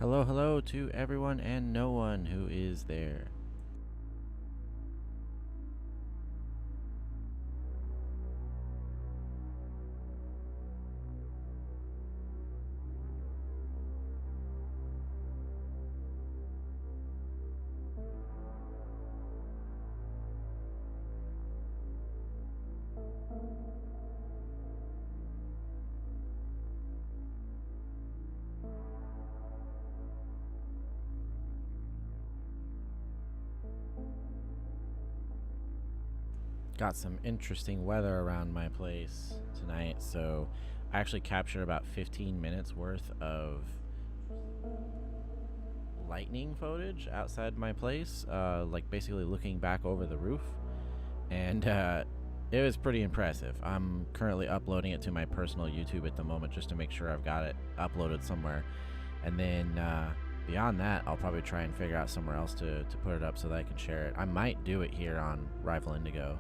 Hello, hello to everyone and no one who is there. Got some interesting weather around my place tonight, so I actually captured about 15 minutes worth of lightning footage outside my place, like basically looking back over the roof, and it was pretty impressive. I'm currently uploading it to my personal YouTube at the moment just to make sure I've got it uploaded somewhere, and then beyond that, I'll probably try and figure out somewhere else to put it up so that I can share it. I might do it here on Rival Indigo.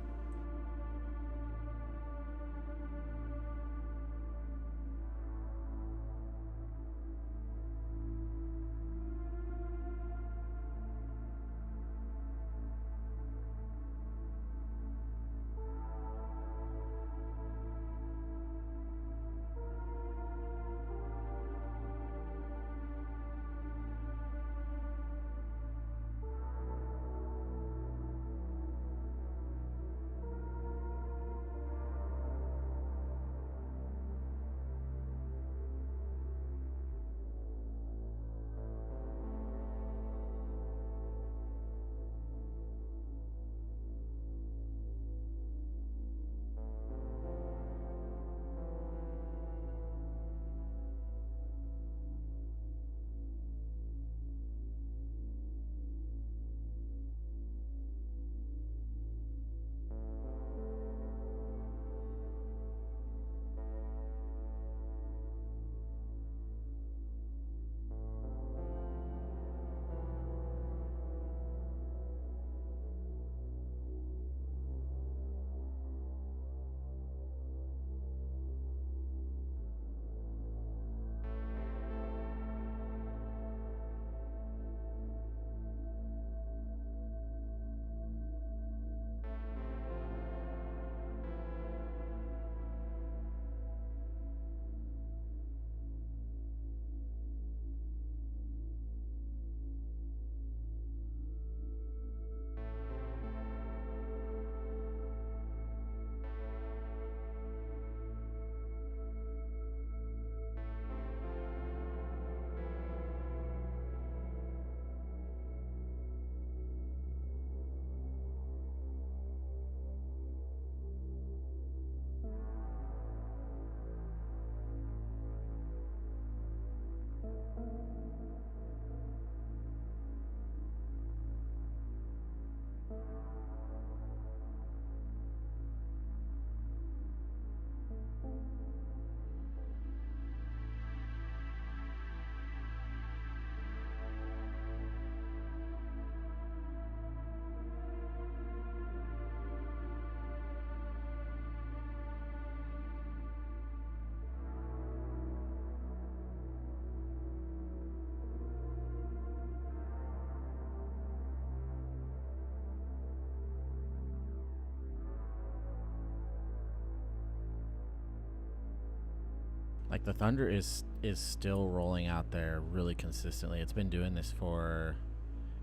Like the thunder is still rolling out there really consistently. It's been doing this for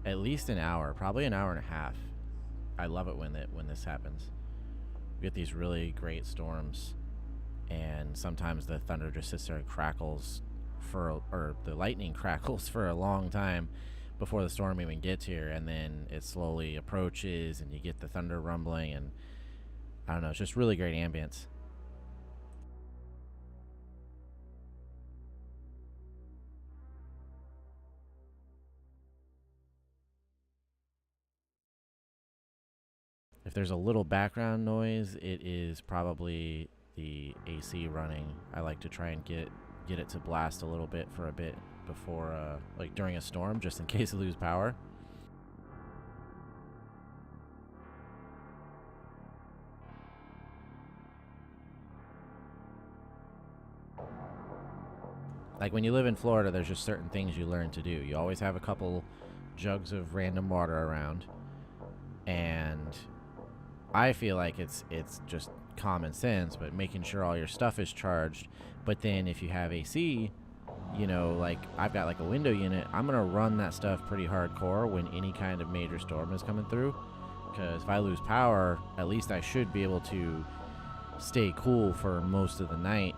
at least an hour, probably an hour and a half. I love it when this happens. We get these really great storms, and sometimes the thunder just sits there and crackles or the lightning crackles for a long time before the storm even gets here, and then it slowly approaches, and you get the thunder rumbling, and I don't know, it's just really great ambience. If there's a little background noise, it is probably the AC running. I like to try and get it to blast a little bit for a bit before, like during a storm, just in case I lose power. Like when you live in Florida, there's just certain things you learn to do. You always have a couple jugs of random water around, and I feel like it's just common sense, but making sure all your stuff is charged. But then if you have AC, you know, like I've got like a window unit, I'm gonna run that stuff pretty hardcore when any kind of major storm is coming through, because if I lose power, at least I should be able to stay cool for most of the night,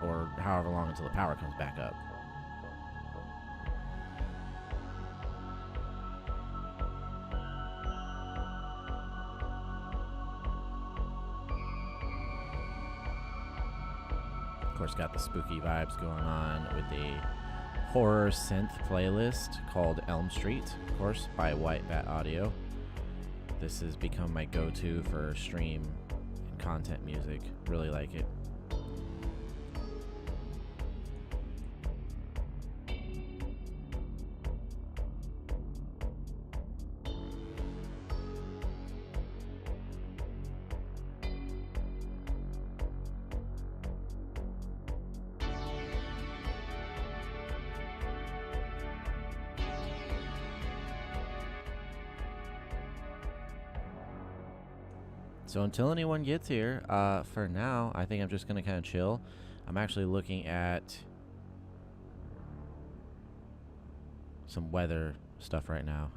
or however long until the power comes back up. Of course, got the spooky vibes going on with a horror synth playlist called Elm Street, of course, by White Bat Audio. This has become my go-to for stream and content music. Really like it. So until anyone gets here, for now, I think I'm just going to kind of chill. I'm actually looking at some weather stuff right now.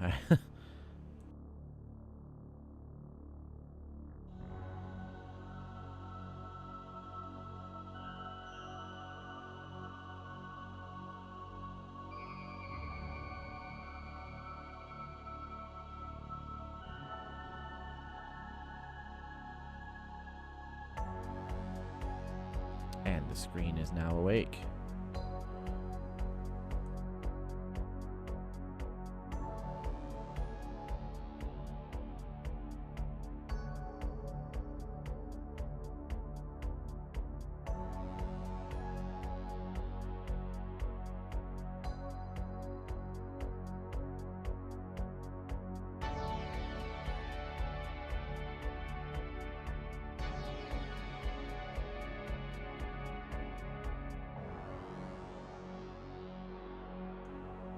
And the screen is now awake.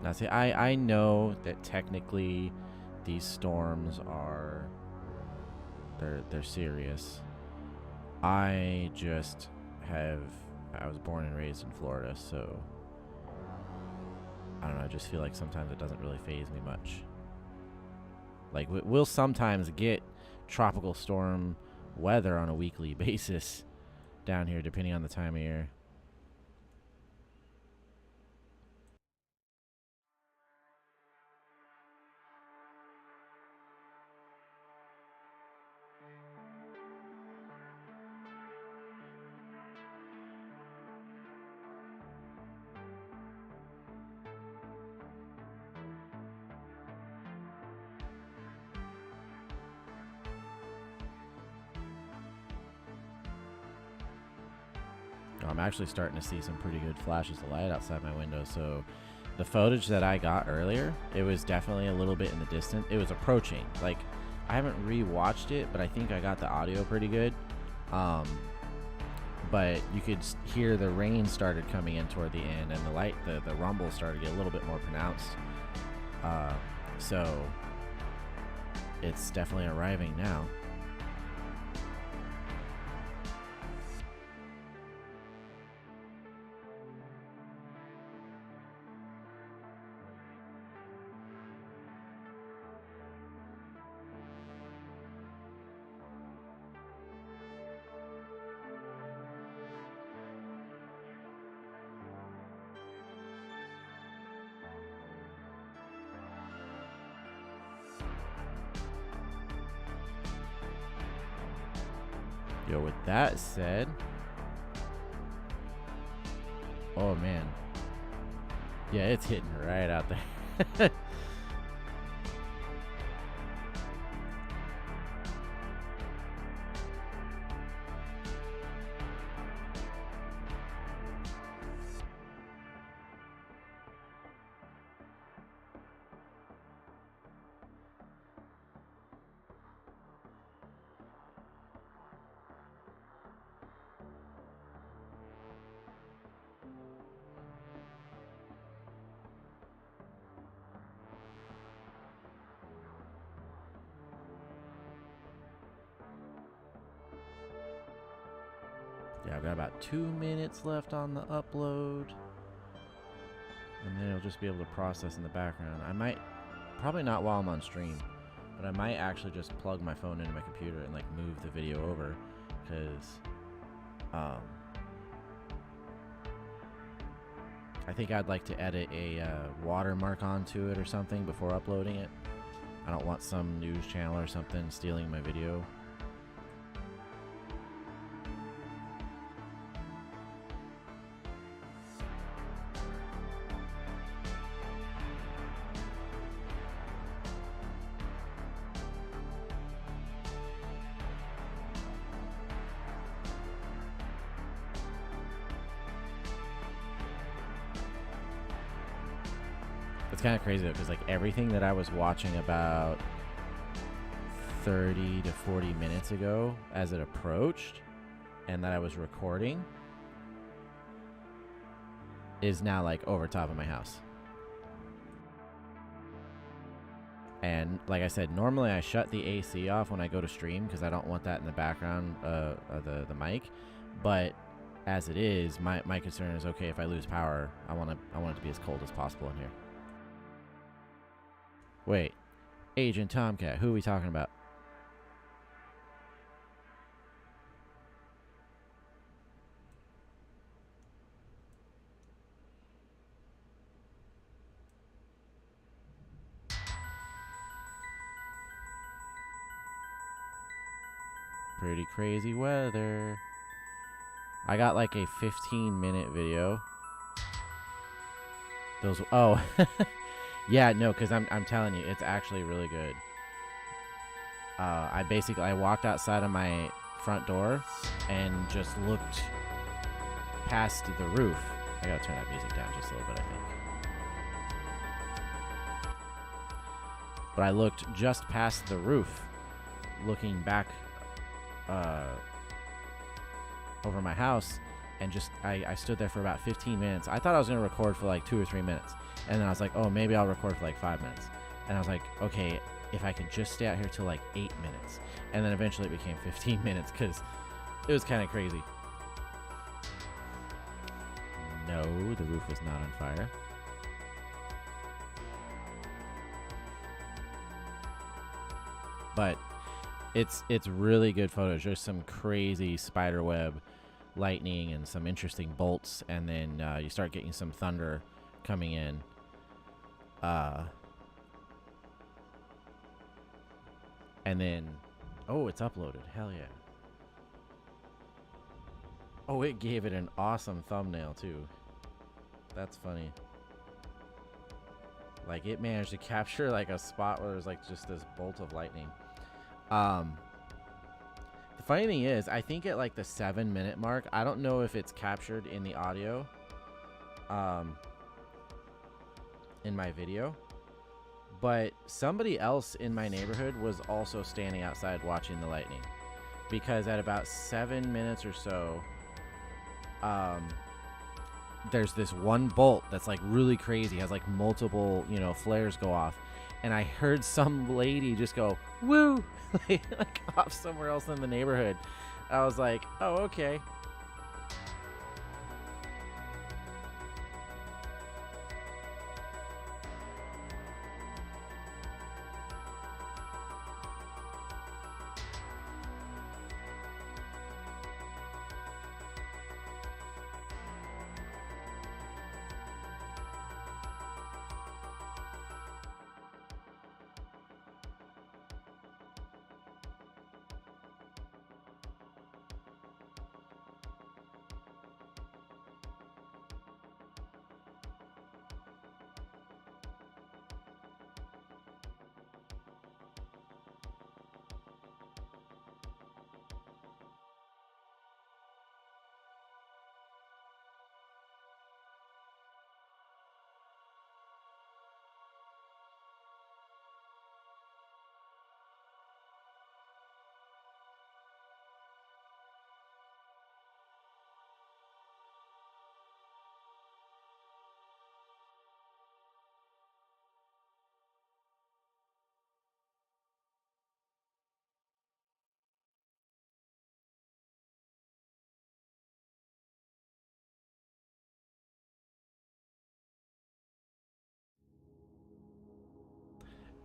Now, see, I know that technically these storms are they're serious. I was born and raised in Florida, so I don't know, I just feel like sometimes it doesn't really faze me much. Like we'll sometimes get tropical storm weather on a weekly basis down here, depending on the time of year. I'm actually starting to see some pretty good flashes of light outside my window. So the footage that I got earlier, it was definitely a little bit in the distance. It was approaching. Like, I haven't re-watched it, but I think I got the audio pretty good. But you could hear the rain started coming in toward the end, and the rumble started to get a little bit more pronounced. So it's definitely arriving now. Yo, with that said, oh man, yeah, it's hitting right out there. Yeah, I've got about 2 minutes left on the upload. And then it'll just be able to process in the background. I might, probably not while I'm on stream, but I might actually just plug my phone into my computer and like move the video over, because I think I'd like to edit a watermark onto it or something before uploading it. I don't want some news channel or something stealing my video. It's kind of crazy though, because like everything that I was watching about 30 to 40 minutes ago as it approached and that I was recording is now like over top of my house. And like I said, normally I shut the AC off when I go to stream because I don't want that in the background of the mic. But as it is, my concern is, okay, if I lose power, I want it to be as cold as possible in here. Wait, Agent Tomcat, who are we talking about? Pretty crazy weather. I got like a 15-minute video. Those, oh. Yeah, no, because I'm telling you, it's actually really good. I walked outside of my front door and just looked past the roof. I gotta turn that music down just a little bit, I think. But I looked just past the roof, looking back over my house, and just I stood there for about 15 minutes. I thought I was gonna record for like 2 or 3 minutes. And then I was like, oh, maybe I'll record for like 5 minutes. And I was like, okay, if I could just stay out here till like 8 minutes. And then eventually it became 15 minutes because it was kind of crazy. No, the roof was not on fire. But it's really good photos. There's some crazy spider web lightning and some interesting bolts. And then you start getting some thunder coming in. And then, oh, it's uploaded. Hell yeah. Oh, it gave it an awesome thumbnail too. That's funny. Like, it managed to capture like a spot where there's like just this bolt of lightning. The funny thing is, I think at like the 7-minute mark, I don't know if it's captured in the audio, in my video, but somebody else in my neighborhood was also standing outside watching the lightning, because at about 7 minutes or so, there's this one bolt that's like really crazy, has like multiple, you know, flares go off, and I heard some lady just go woo like off somewhere else in the neighborhood. I was like, oh, okay.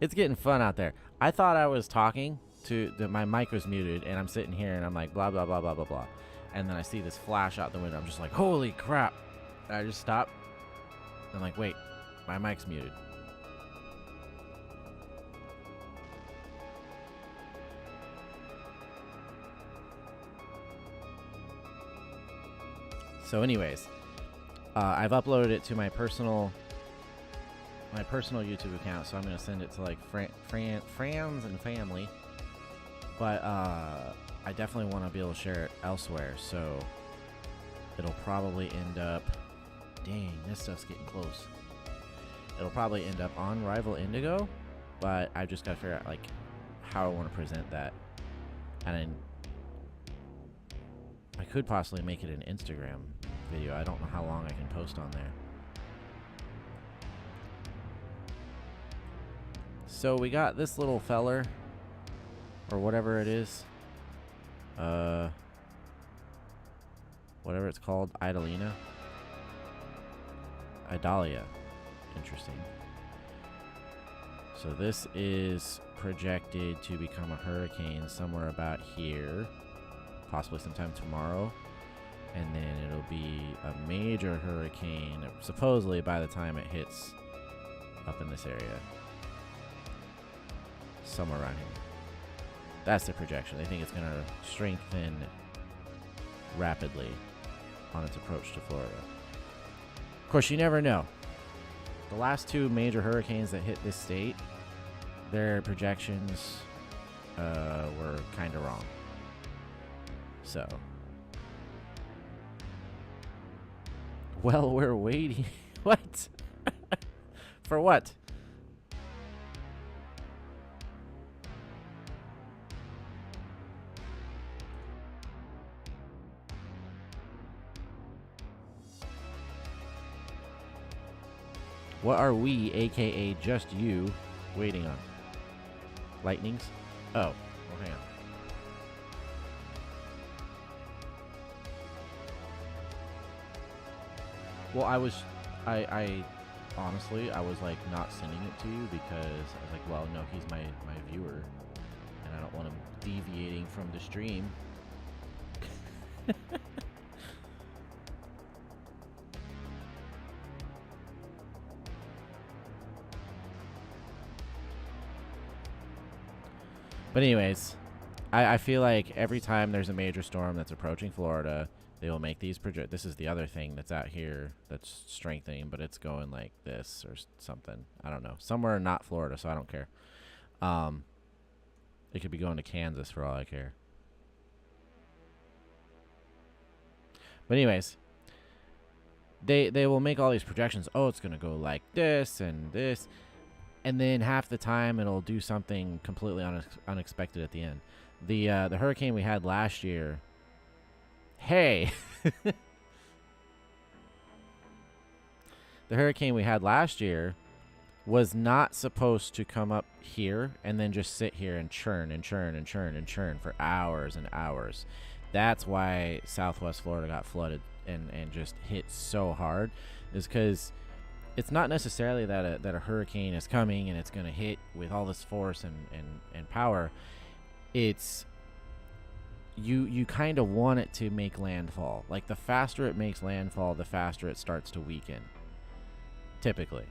It's getting fun out there. I thought I was talking to my mic was muted, and I'm sitting here and I'm like blah blah blah blah blah blah, and then I see this flash out the window. I'm just like, holy crap! And I just stop. I'm like, wait, my mic's muted. So, anyways, I've uploaded it to my personal YouTube account, so I'm gonna send it to like friends and family. But I definitely want to be able to share it elsewhere, so it'll probably end up. Dang, this stuff's getting close. It'll probably end up on Rival Indigo, but I've just got to figure out like how I want to present that, and then I could possibly make it an Instagram video. I don't know how long I can post on there. So we got this little feller, or whatever it is, whatever it's called, Idalia. Interesting. So this is projected to become a hurricane somewhere about here, possibly sometime tomorrow, and then it'll be a major hurricane supposedly by the time it hits up in this area, somewhere around here. That's the projection. They think it's going to strengthen rapidly on its approach to Florida. Of course, you never know. The last two major hurricanes that hit this state, their projections were kind of wrong. So, well, we're waiting. What? For what? What are we, aka just you, waiting on? Lightnings? Oh, well, hang on. Well, I honestly, I was like not sending it to you because I was like, well, no, he's my viewer, and I don't want him deviating from the stream. But anyways, I feel like every time there's a major storm that's approaching Florida, they will make these project. This is the other thing that's out here that's strengthening, but it's going like this or something. I don't know. Somewhere not Florida, so I don't care. It could be going to Kansas for all I care. But anyways, they will make all these projections. Oh, it's going to go like this and this. And then half the time it'll do something completely unexpected at the end. The hurricane we had last year. Hey, the hurricane we had last year was not supposed to come up here and then just sit here and churn and churn and churn and churn for hours and hours. That's why Southwest Florida got flooded and just hit so hard, is because it's not necessarily that a hurricane is coming and it's going to hit with all this force and power. It's you kind of want it to make landfall. Like, the faster it makes landfall, the faster it starts to weaken, typically.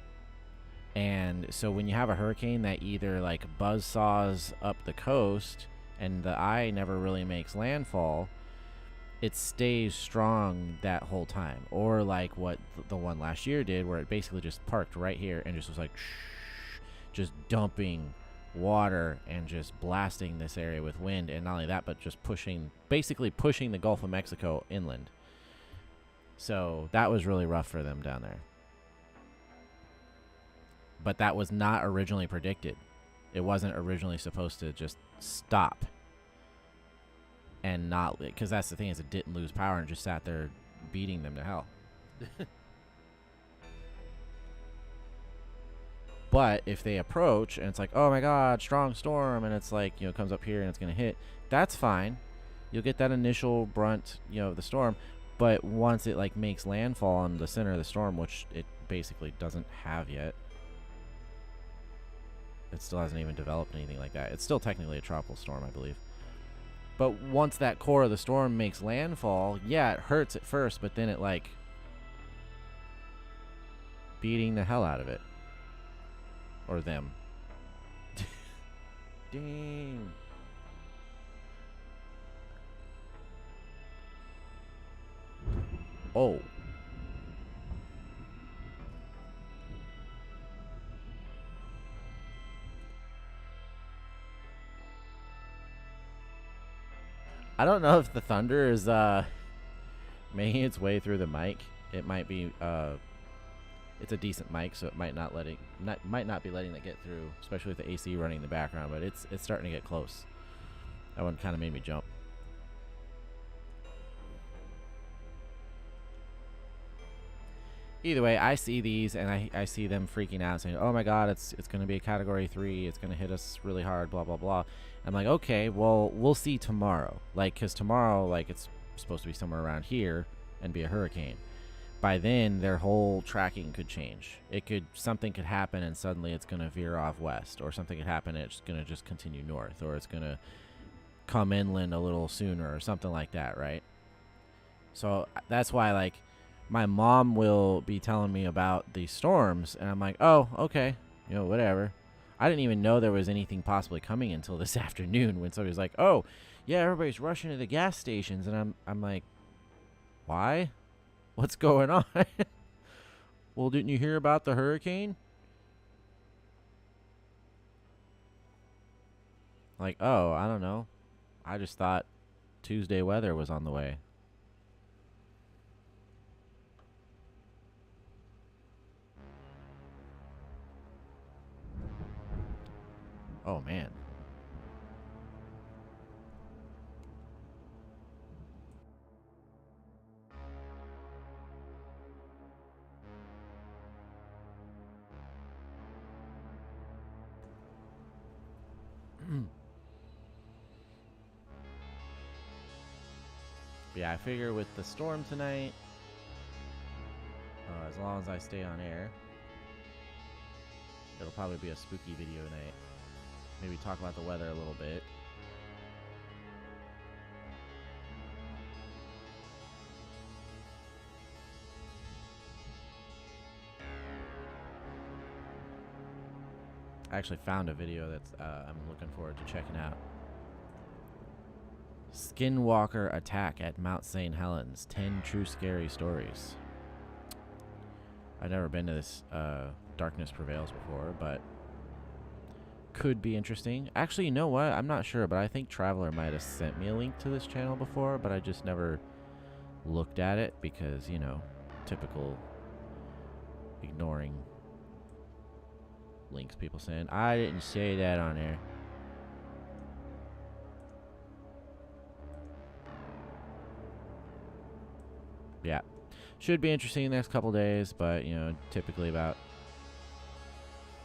And so when you have a hurricane that either like buzzsaws up the coast and the eye never really makes landfall, it stays strong that whole time. Or like what the one last year did, where it basically just parked right here and just was like just dumping water and just blasting this area with wind. And not only that, but just basically pushing the Gulf of Mexico inland. So that was really rough for them down there. But that was not originally predicted. It wasn't originally supposed to just stop and not, because that's the thing, is it didn't lose power and just sat there beating them to hell. But if they approach and it's like, oh my god, strong storm, and it's like, you know, comes up here and it's going to hit, that's fine. You'll get that initial brunt, you know, of the storm. But once it like makes landfall in the center of the storm, which it basically doesn't have yet, still hasn't even developed anything like that. It's still technically a tropical storm, I believe. But once that core of the storm makes landfall, yeah, it hurts at first, but then it, like, beating the hell out of it. Or them. Dang. Oh. I don't know if the thunder is making its way through the mic. It might be it's a decent mic, so it might not be letting it get through, especially with the AC running in the background, but it's starting to get close. That one kind of made me jump. Either way, I see these and I see them freaking out, saying, "Oh my God, it's going to be a Category 3. It's going to hit us really hard." Blah blah blah. I'm like, okay, well, we'll see tomorrow. Like, cause tomorrow, like, it's supposed to be somewhere around here and be a hurricane. By then, their whole tracking could change. Something could happen and suddenly it's going to veer off west, or something could happen and it's going to just continue north, or it's going to come inland a little sooner, or something like that, right? So that's why, like, my mom will be telling me about these storms, and I'm like, oh, okay, whatever. I didn't even know there was anything possibly coming until this afternoon when somebody was like, oh, yeah, everybody's rushing to the gas stations, and I'm like, why? What's going on? Well, didn't you hear about the hurricane? Like, oh, I don't know. I just thought Tuesday weather was on the way. Oh, man. Yeah, I figure with the storm tonight, as long as I stay on air, it'll probably be a spooky video night. Maybe talk about the weather a little bit. I actually found a video that's I'm looking forward to checking out. Skinwalker attack at Mount St. Helens. 10 true scary stories. I've never been to this Darkness Prevails before, but could be interesting. Actually, you know what? I'm not sure, but I think Traveler might have sent me a link to this channel before, but I just never looked at it because, typical ignoring links people saying, I didn't say that on there. Yeah. Should be interesting the next couple days, but, typically about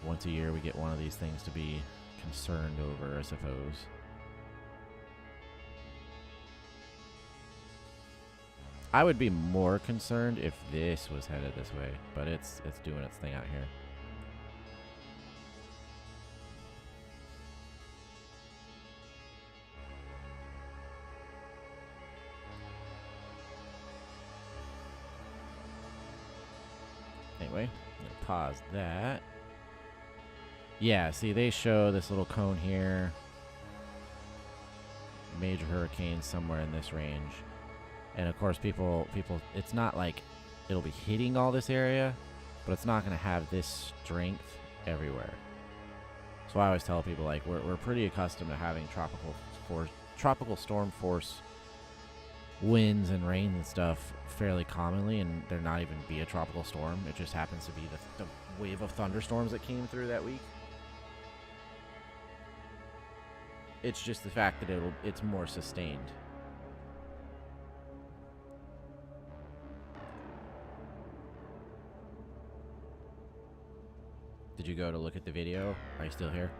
once a year we get one of these things to be concerned over, I suppose. I would be more concerned if this was headed this way, but it's doing its thing out here. Anyway, I'm gonna pause that. Yeah, see, they show this little cone here. Major hurricane somewhere in this range. And of course, people, it's not like it'll be hitting all this area, but it's not going to have this strength everywhere. So I always tell people, like, we're pretty accustomed to having tropical storm force winds and rain and stuff fairly commonly, and they're not even be a tropical storm. It just happens to be the wave of thunderstorms that came through that week. It's just the fact that it's more sustained. Did you go to look at the video? Are you still here?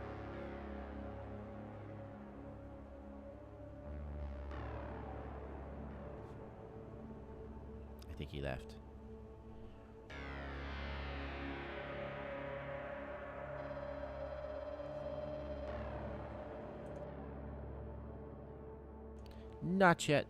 I think he left. Not yet.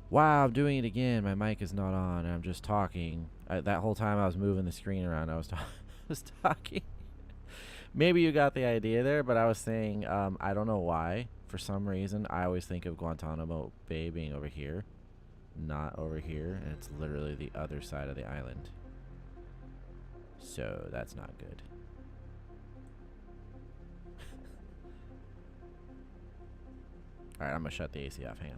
Wow, I'm doing it again. My mic is not on, and I'm just talking. That whole time I was moving the screen around, I was, was talking. Maybe you got the idea there, but I was saying, I don't know why. For some reason, I always think of Guantanamo Bay being over here, not over here, and it's literally the other side of the island. So that's not good. Alright, I'm gonna shut the AC off. Hang on.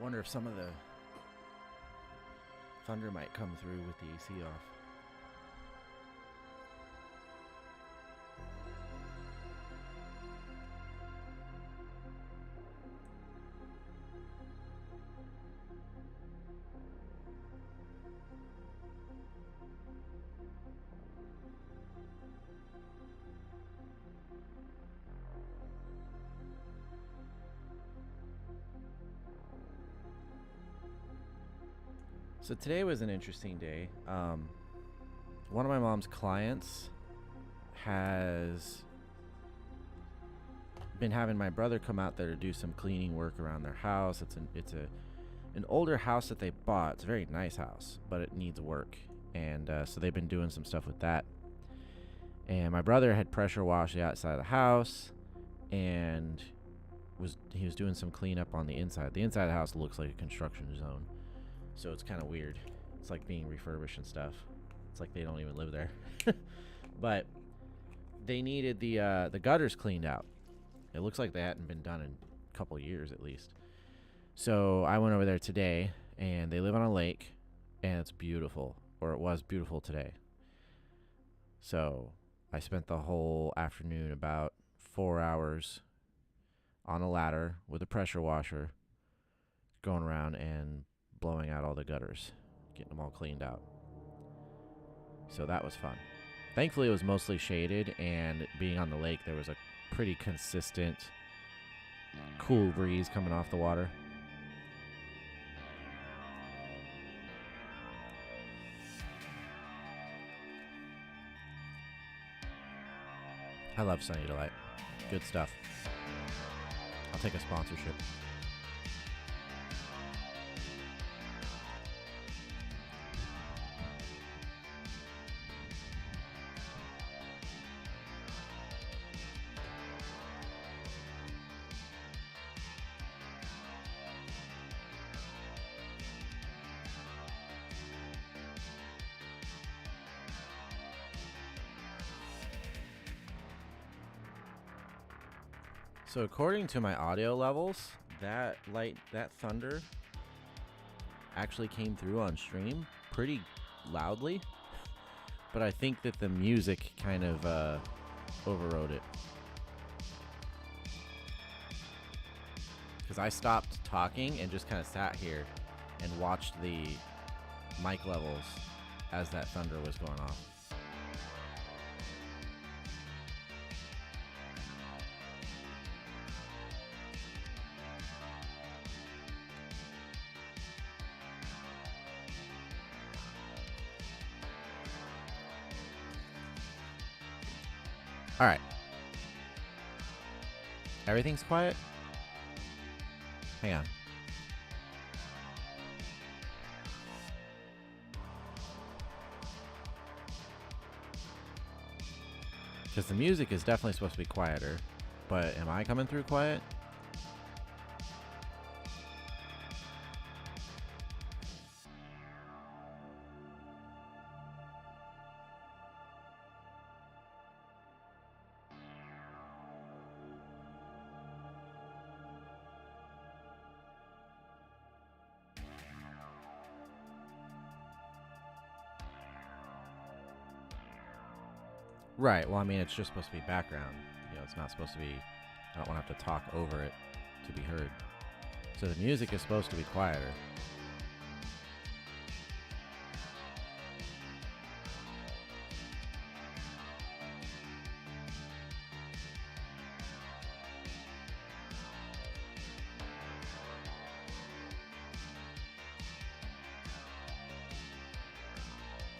Wonder if some of the thunder might come through with the AC off. So today was an interesting day. One of my mom's clients has been having my brother come out there to do some cleaning work around their house. It's an older house that they bought. It's a very nice house, but it needs work, and so they've been doing some stuff with that. And my brother had pressure washed the outside of the house, and he was doing some cleanup on the inside. The inside of the house looks like a construction zone. So it's kind of weird. It's like being refurbished and stuff. It's like they don't even live there. But they needed the gutters cleaned out. It looks like they hadn't been done in a couple years at least. So I went over there today, and they live on a lake, and it's beautiful, or it was beautiful today. So I spent the whole afternoon, about 4 hours, on a ladder with a pressure washer, going around and blowing out all the gutters, getting them all cleaned out. So that was fun. Thankfully, it was mostly shaded, and being on the lake, there was a pretty consistent, cool breeze coming off the water. I love Sunny Delight. Good stuff. I'll take a sponsorship. So according to my audio levels, that thunder actually came through on stream pretty loudly, but I think that the music kind of overrode it. Because I stopped talking and just kind of sat here and watched the mic levels as that thunder was going off. All right. Everything's quiet? Hang on. Because the music is definitely supposed to be quieter, but am I coming through quiet? Right. Well, I mean, it's just supposed to be background. You know, it's not supposed to be... I don't want to have to talk over it to be heard. So the music is supposed to be quieter.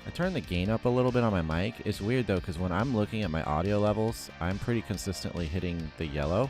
I turned the gain up a little bit on my mic. It's weird though, because when I'm looking at my audio levels, I'm pretty consistently hitting the yellow.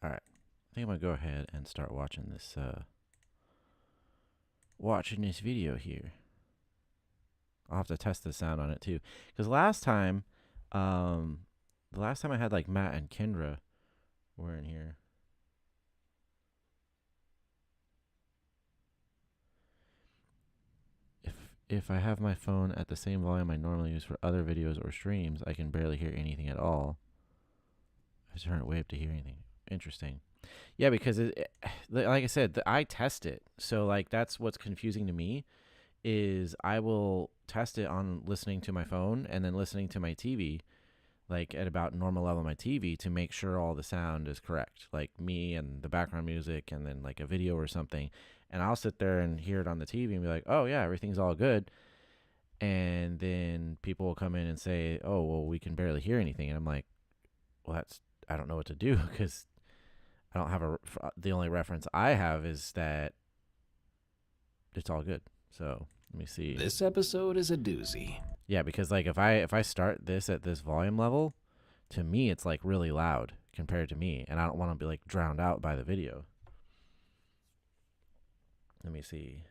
All right, I think I'm gonna go ahead and start watching this video here. I'll have to test the sound on it too, because last time, the last time I had like Matt and Kendra were in here. If I have my phone at the same volume I normally use for other videos or streams, I can barely hear anything at all. I turn it way up to hear anything. Interesting. Yeah, because like I said, I test it. So like that's what's confusing to me is I will test it on listening to my phone and then listening to my TV, like at about normal level on my TV to make sure all the sound is correct, like me and the background music and then like a video or something. And I'll sit there and hear it on the TV and be like, oh yeah, everything's all good. And then people will come in and say, oh, well, we can barely hear anything. And I'm like, well, I don't know what to do because I don't have the only reference I have is that it's all good. So let me see. This episode is a doozy. Yeah, because like if I start this at this volume level, to me it's like really loud compared to me, and I don't want to be like drowned out by the video. Let me see.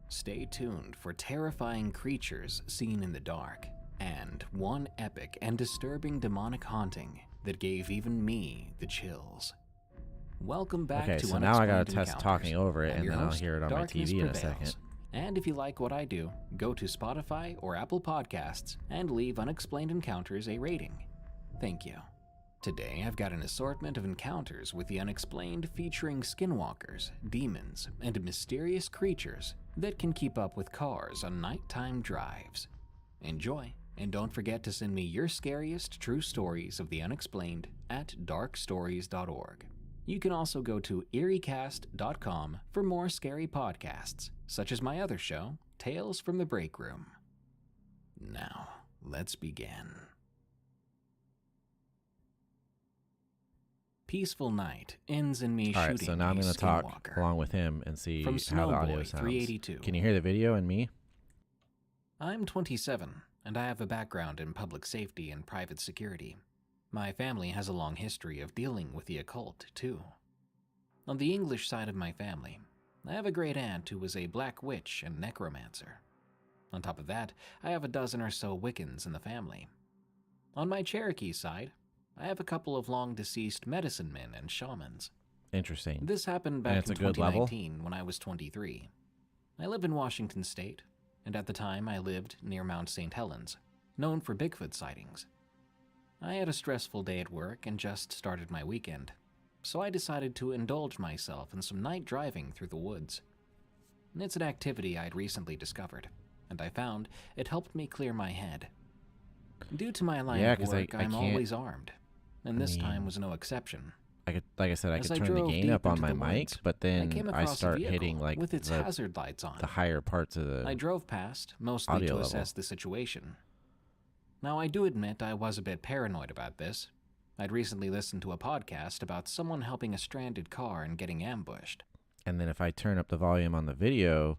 Stay tuned for terrifying creatures seen in the dark, and one epic and disturbing demonic haunting that gave even me the chills. Welcome back to so now I gotta test talking over it, and then I'll hear it on my TV in a second. And if you like what I do, go to Spotify or Apple Podcasts and leave Unexplained Encounters a rating. Thank you. Today I've got an assortment of encounters with the unexplained featuring skinwalkers, demons, and mysterious creatures that can keep up with cars on nighttime drives. Enjoy, and don't forget to send me your scariest true stories of the unexplained at darkstories.org. You can also go to eeriecast.com for more scary podcasts, such as my other show, Tales from the Break Room. Now, let's begin. Peaceful Night ends in me shooting Alright, so now I'm a going to talk skinwalker. along with him and see From how the audio Snowboy sounds. 382. Can you hear the video and me? I'm 27, and I have a background in public safety and private security. My family has a long history of dealing with the occult, too. On the English side of my family, I have a great aunt who was a black witch and necromancer. On top of that, I have a dozen or so Wiccans in the family. On my Cherokee side, I have a couple of long-deceased medicine men and shamans. Interesting. This happened back in 2019 when I was 23. I live in Washington State, and at the time I lived near Mount St. Helens, known for Bigfoot sightings. I had a stressful day at work and just started my weekend, so I decided to indulge myself in some night driving through the woods. It's an activity I'd recently discovered, and I found it helped me clear my head. Due to my line of work, I'm always armed, and this time was no exception. Like I said, I As could I turn the drove gain deep up on into my the mic, woods, but I then came I across a start vehicle hitting like with its the hazard lights on. higher parts of the I drove past, mostly audio to level. assess the situation. Now, I do admit I was a bit paranoid about this. I'd recently listened to a podcast about someone helping a stranded car and getting ambushed. And then if I turn up the volume on the video,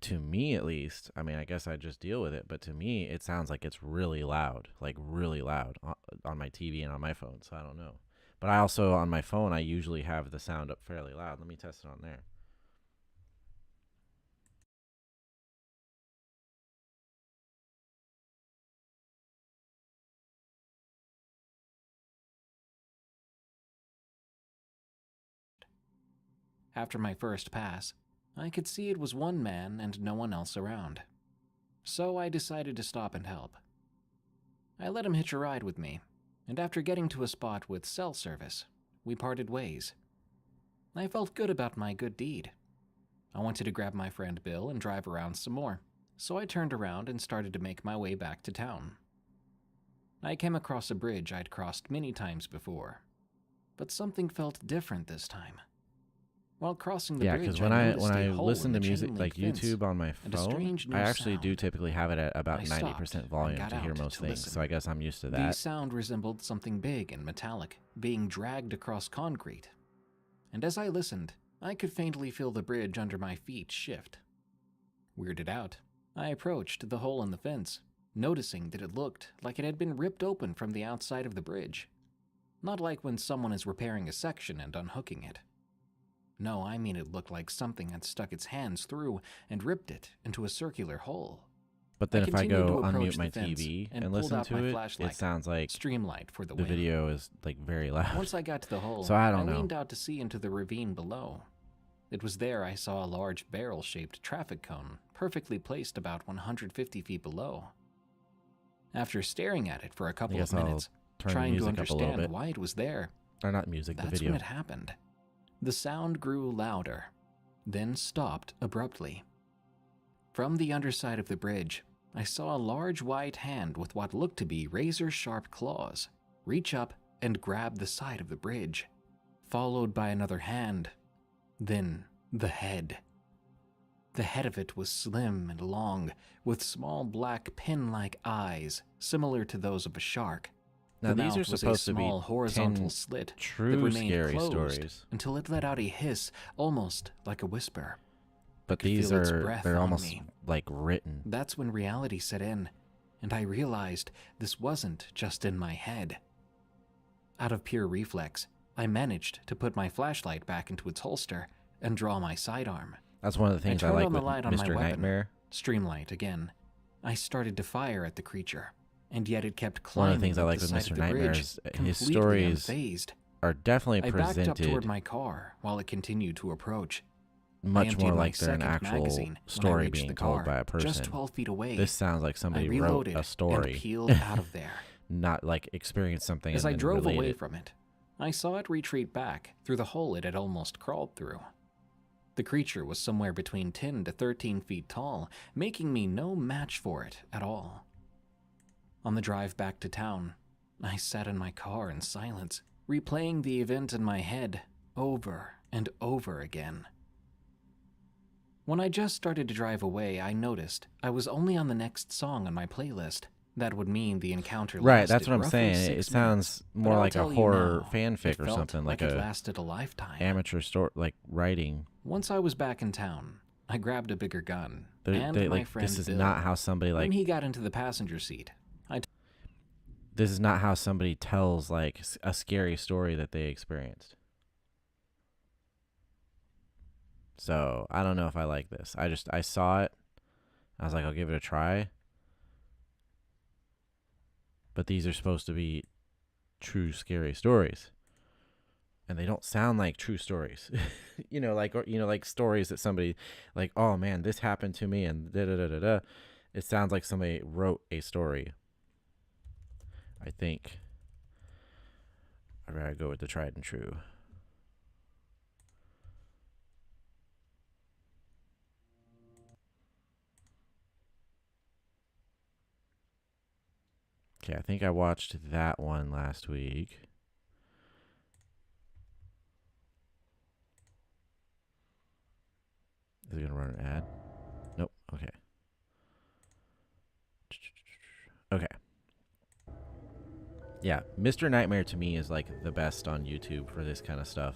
to me at least, I mean, I guess I just deal with it, but to me, it sounds like it's really loud, like really loud on my TV and on my phone, so I don't know. But I also, on my phone, I usually have the sound up fairly loud. Let me test it on there. After my first pass, I could see it was one man and no one else around. So I decided to stop and help. I let him hitch a ride with me, and after getting to a spot with cell service, we parted ways. I felt good about my good deed. I wanted to grab my friend Bill and drive around some more, so I turned around and started to make my way back to town. I came across a bridge I'd crossed many times before, but something felt different this time. While crossing the bridge, because I when I hole listen in to the music chain like link fence, YouTube on my and a phone, strange new I actually do sound. typically have it at about I 90% stopped volume and got to hear out most to things. listen. So I guess I'm used to The that. sound resembled something big and metallic, being dragged across concrete. And as I listened, I could faintly feel the bridge under my feet shift. Weirded out, I approached the hole in the fence, noticing that it looked like it had been ripped open from the outside of the bridge. Not like when someone is repairing a section and unhooking it. No, I mean it looked like something had stuck its hands through and ripped it into a circular hole. But then if I continued go to approach unmute my the fence TV and and pulled listen out my to it, flashlight, it sounds like Streamlight for the the win. video is like very loud. Once I got to the hole, So I don't know. leaned out to see into the ravine below. It was there I saw a large barrel-shaped traffic cone, perfectly placed about 150 feet below. After staring at it for a couple of minutes, turn trying the to music up a little understand bit. why it was there, Or not music, the that's video. when it happened. The sound grew louder, then stopped abruptly. From the underside of the bridge, I saw a large white hand with what looked to be razor-sharp claws reach up and grab the side of the bridge, followed by another hand, then the head. The head of it was slim and long, with small black pin-like eyes similar to those of a shark. Now The these mouth are was supposed a to be small horizontal 10 slit that true remained scary closed stories. until it let out a hiss, almost like a whisper. But could these feel its are, breath they're on almost me. like written. That's when reality set in, and I realized this wasn't just in my head. Out of pure reflex, I managed to put my flashlight back into its holster and draw my sidearm. That's one of the things I turned like on the with light on my Mr. weapon. Nightmare. Streamlight again. I started to fire at the creature, and yet it kept One climbing of the things I up like the with side Mr. of the Nightmare bridge, is his completely stories unfazed. are definitely I backed up toward presented my car while it continued to approach. I much emptied more my like they're an second actual magazine when I story reached being the told car, by a person. Just 12 feet away. This sounds like I somebody wrote reloaded a story, and peeled out of there. not like experienced something As and I then drove relate away it. from it, I saw it retreat back through the hole it had almost crawled through. The creature was somewhere between 10 to 13 feet tall, making me no match for it at all. On the drive back to town, I sat in my car in silence, replaying the event in my head over and over again. When I just started to drive away, I noticed I was only on the next song on my playlist. That would mean the encounter Right, lasted that's what I'm roughly saying. 6 It sounds minutes. more But I'll like a tell you horror now, fanfic it or felt something, like it a lasted a lifetime. amateur story, like writing. Once I was back in town, I grabbed a bigger gun, and They, my like, friend this is Bill. not how somebody, like, When he got into the passenger seat, this is not how somebody tells, like, a scary story that they experienced. So I don't know if I like this. I saw it. I was like, I'll give it a try. But these are supposed to be true scary stories, and they don't sound like true stories. like stories that somebody, like, oh man, this happened to me, and da da da da da. It sounds like somebody wrote a story. I think I'd rather go with the tried and true. Okay, I think I watched that one last week. Is it going to run an ad? Nope. Okay. Okay. Yeah, Mr. Nightmare to me is like the best on YouTube for this kind of stuff.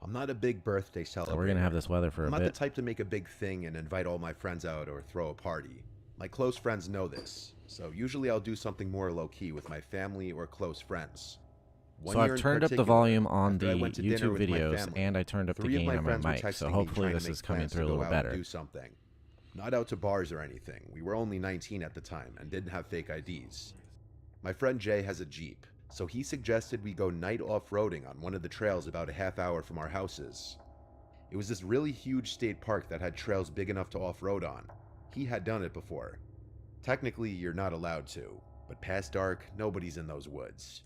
I'm not a big birthday celebrator. So we're going to have this weather for a bit. I'm not the type to make a big thing and invite all my friends out or throw a party. My close friends know this, so usually I'll do something more low-key with my family or close friends. So I've turned up the volume on the YouTube videos, and I turned up the gain on my mic, so hopefully this is coming through a little better. Do something. Not out to bars or anything. We were only 19 at the time and didn't have fake IDs. My friend Jay has a Jeep, so he suggested we go night off-roading on one of the trails about a half hour from our houses. It was this really huge state park that had trails big enough to off-road on. He had done it before. Technically, you're not allowed to, but past dark, nobody's in those woods.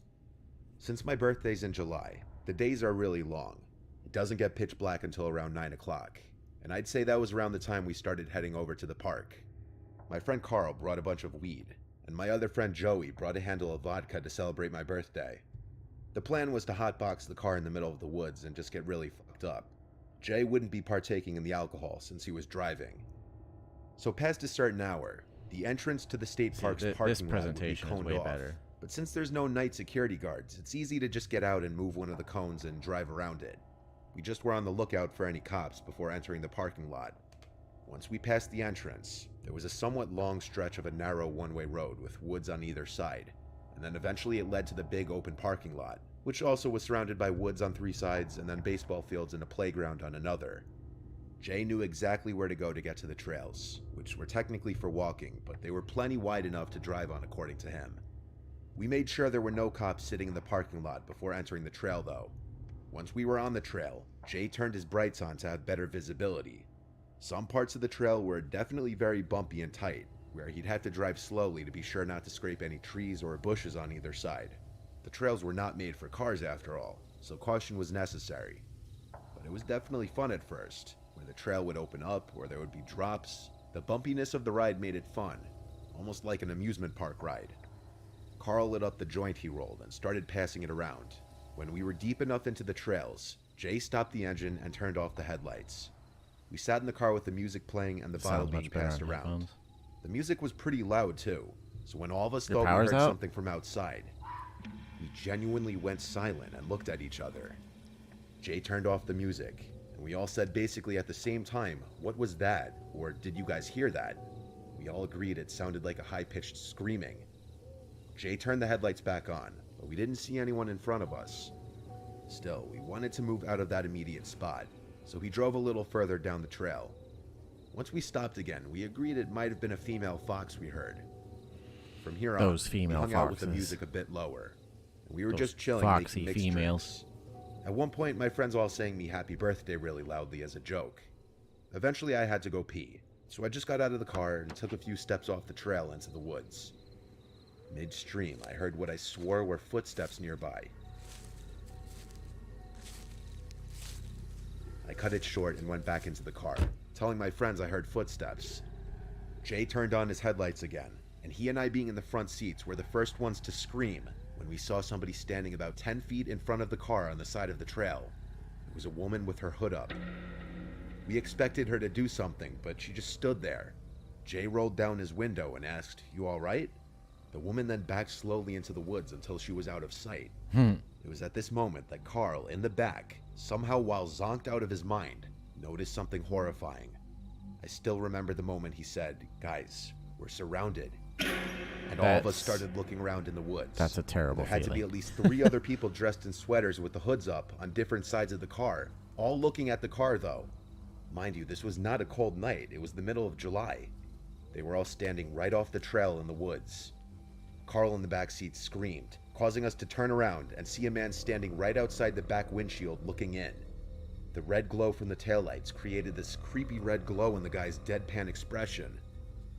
Since my birthday's in July, the days are really long. It doesn't get pitch black until around 9 o'clock, and I'd say that was around the time we started heading over to the park. My friend Carl brought a bunch of weed, and my other friend Joey brought a handle of vodka to celebrate my birthday. The plan was to hotbox the car in the middle of the woods and just get really fucked up. Jay wouldn't be partaking in the alcohol since he was driving. So past a certain hour, the entrance to the state park's parking lot would be coned off. But since there's no night security guards, it's easy to just get out and move one of the cones and drive around it. We just were on the lookout for any cops before entering the parking lot. Once we passed the entrance, there was a somewhat long stretch of a narrow one-way road with woods on either side, and then eventually it led to the big open parking lot, which also was surrounded by woods on 3 sides and then baseball fields and a playground on another. Jay knew exactly where to go to get to the trails, which were technically for walking, but they were plenty wide enough to drive on according to him. We made sure there were no cops sitting in the parking lot before entering the trail though. Once we were on the trail, Jay turned his brights on to have better visibility. Some parts of the trail were definitely very bumpy and tight, where he'd have to drive slowly to be sure not to scrape any trees or bushes on either side. The trails were not made for cars after all, so caution was necessary. But it was definitely fun at first, where the trail would open up or there would be drops. The bumpiness of the ride made it fun, almost like an amusement park ride. Carl lit up the joint he rolled and started passing it around. When we were deep enough into the trails, Jay stopped the engine and turned off the headlights. We sat in the car with the music playing and the bottle being passed around. The music was pretty loud too, so when all of us thought we heard something from outside, we genuinely went silent and looked at each other. Jay turned off the music, and we all said basically at the same time, "What was that?" or "Did you guys hear that?" We all agreed it sounded like a high-pitched screaming. Jay turned the headlights back on, but we didn't see anyone in front of us. Still, we wanted to move out of that immediate spot, so he drove a little further down the trail. Once we stopped again, we agreed it might have been a female fox we heard. From here on, we hung out with the music a bit lower, and we were just chilling, making mixed drinks. At one point, my friends all sang me happy birthday really loudly as a joke. Eventually, I had to go pee, so I just got out of the car and took a few steps off the trail into the woods. Midstream, I heard what I swore were footsteps nearby. I cut it short and went back into the car, telling my friends I heard footsteps. Jay turned on his headlights again, and he and I, being in the front seats, were the first ones to scream when we saw somebody standing about 10 feet in front of the car on the side of the trail. It was a woman with her hood up. We expected her to do something, but she just stood there. Jay rolled down his window and asked, "You all right?" The woman then backed slowly into the woods until she was out of sight. It was at this moment that Carl, in the back, somehow while zonked out of his mind, noticed something horrifying. I still remember the moment he said, "Guys, we're surrounded." And all of us started looking around in the woods. That's a terrible There had feeling. to be at least 3 other people dressed in sweaters with the hoods up on different sides of the car, all looking at the car though. Mind you, this was not a cold night. It was the middle of July. They were all standing right off the trail in the woods. Carl in the back seat screamed, causing us to turn around and see a man standing right outside the back windshield looking in. The red glow from the taillights created this creepy red glow in the guy's deadpan expression.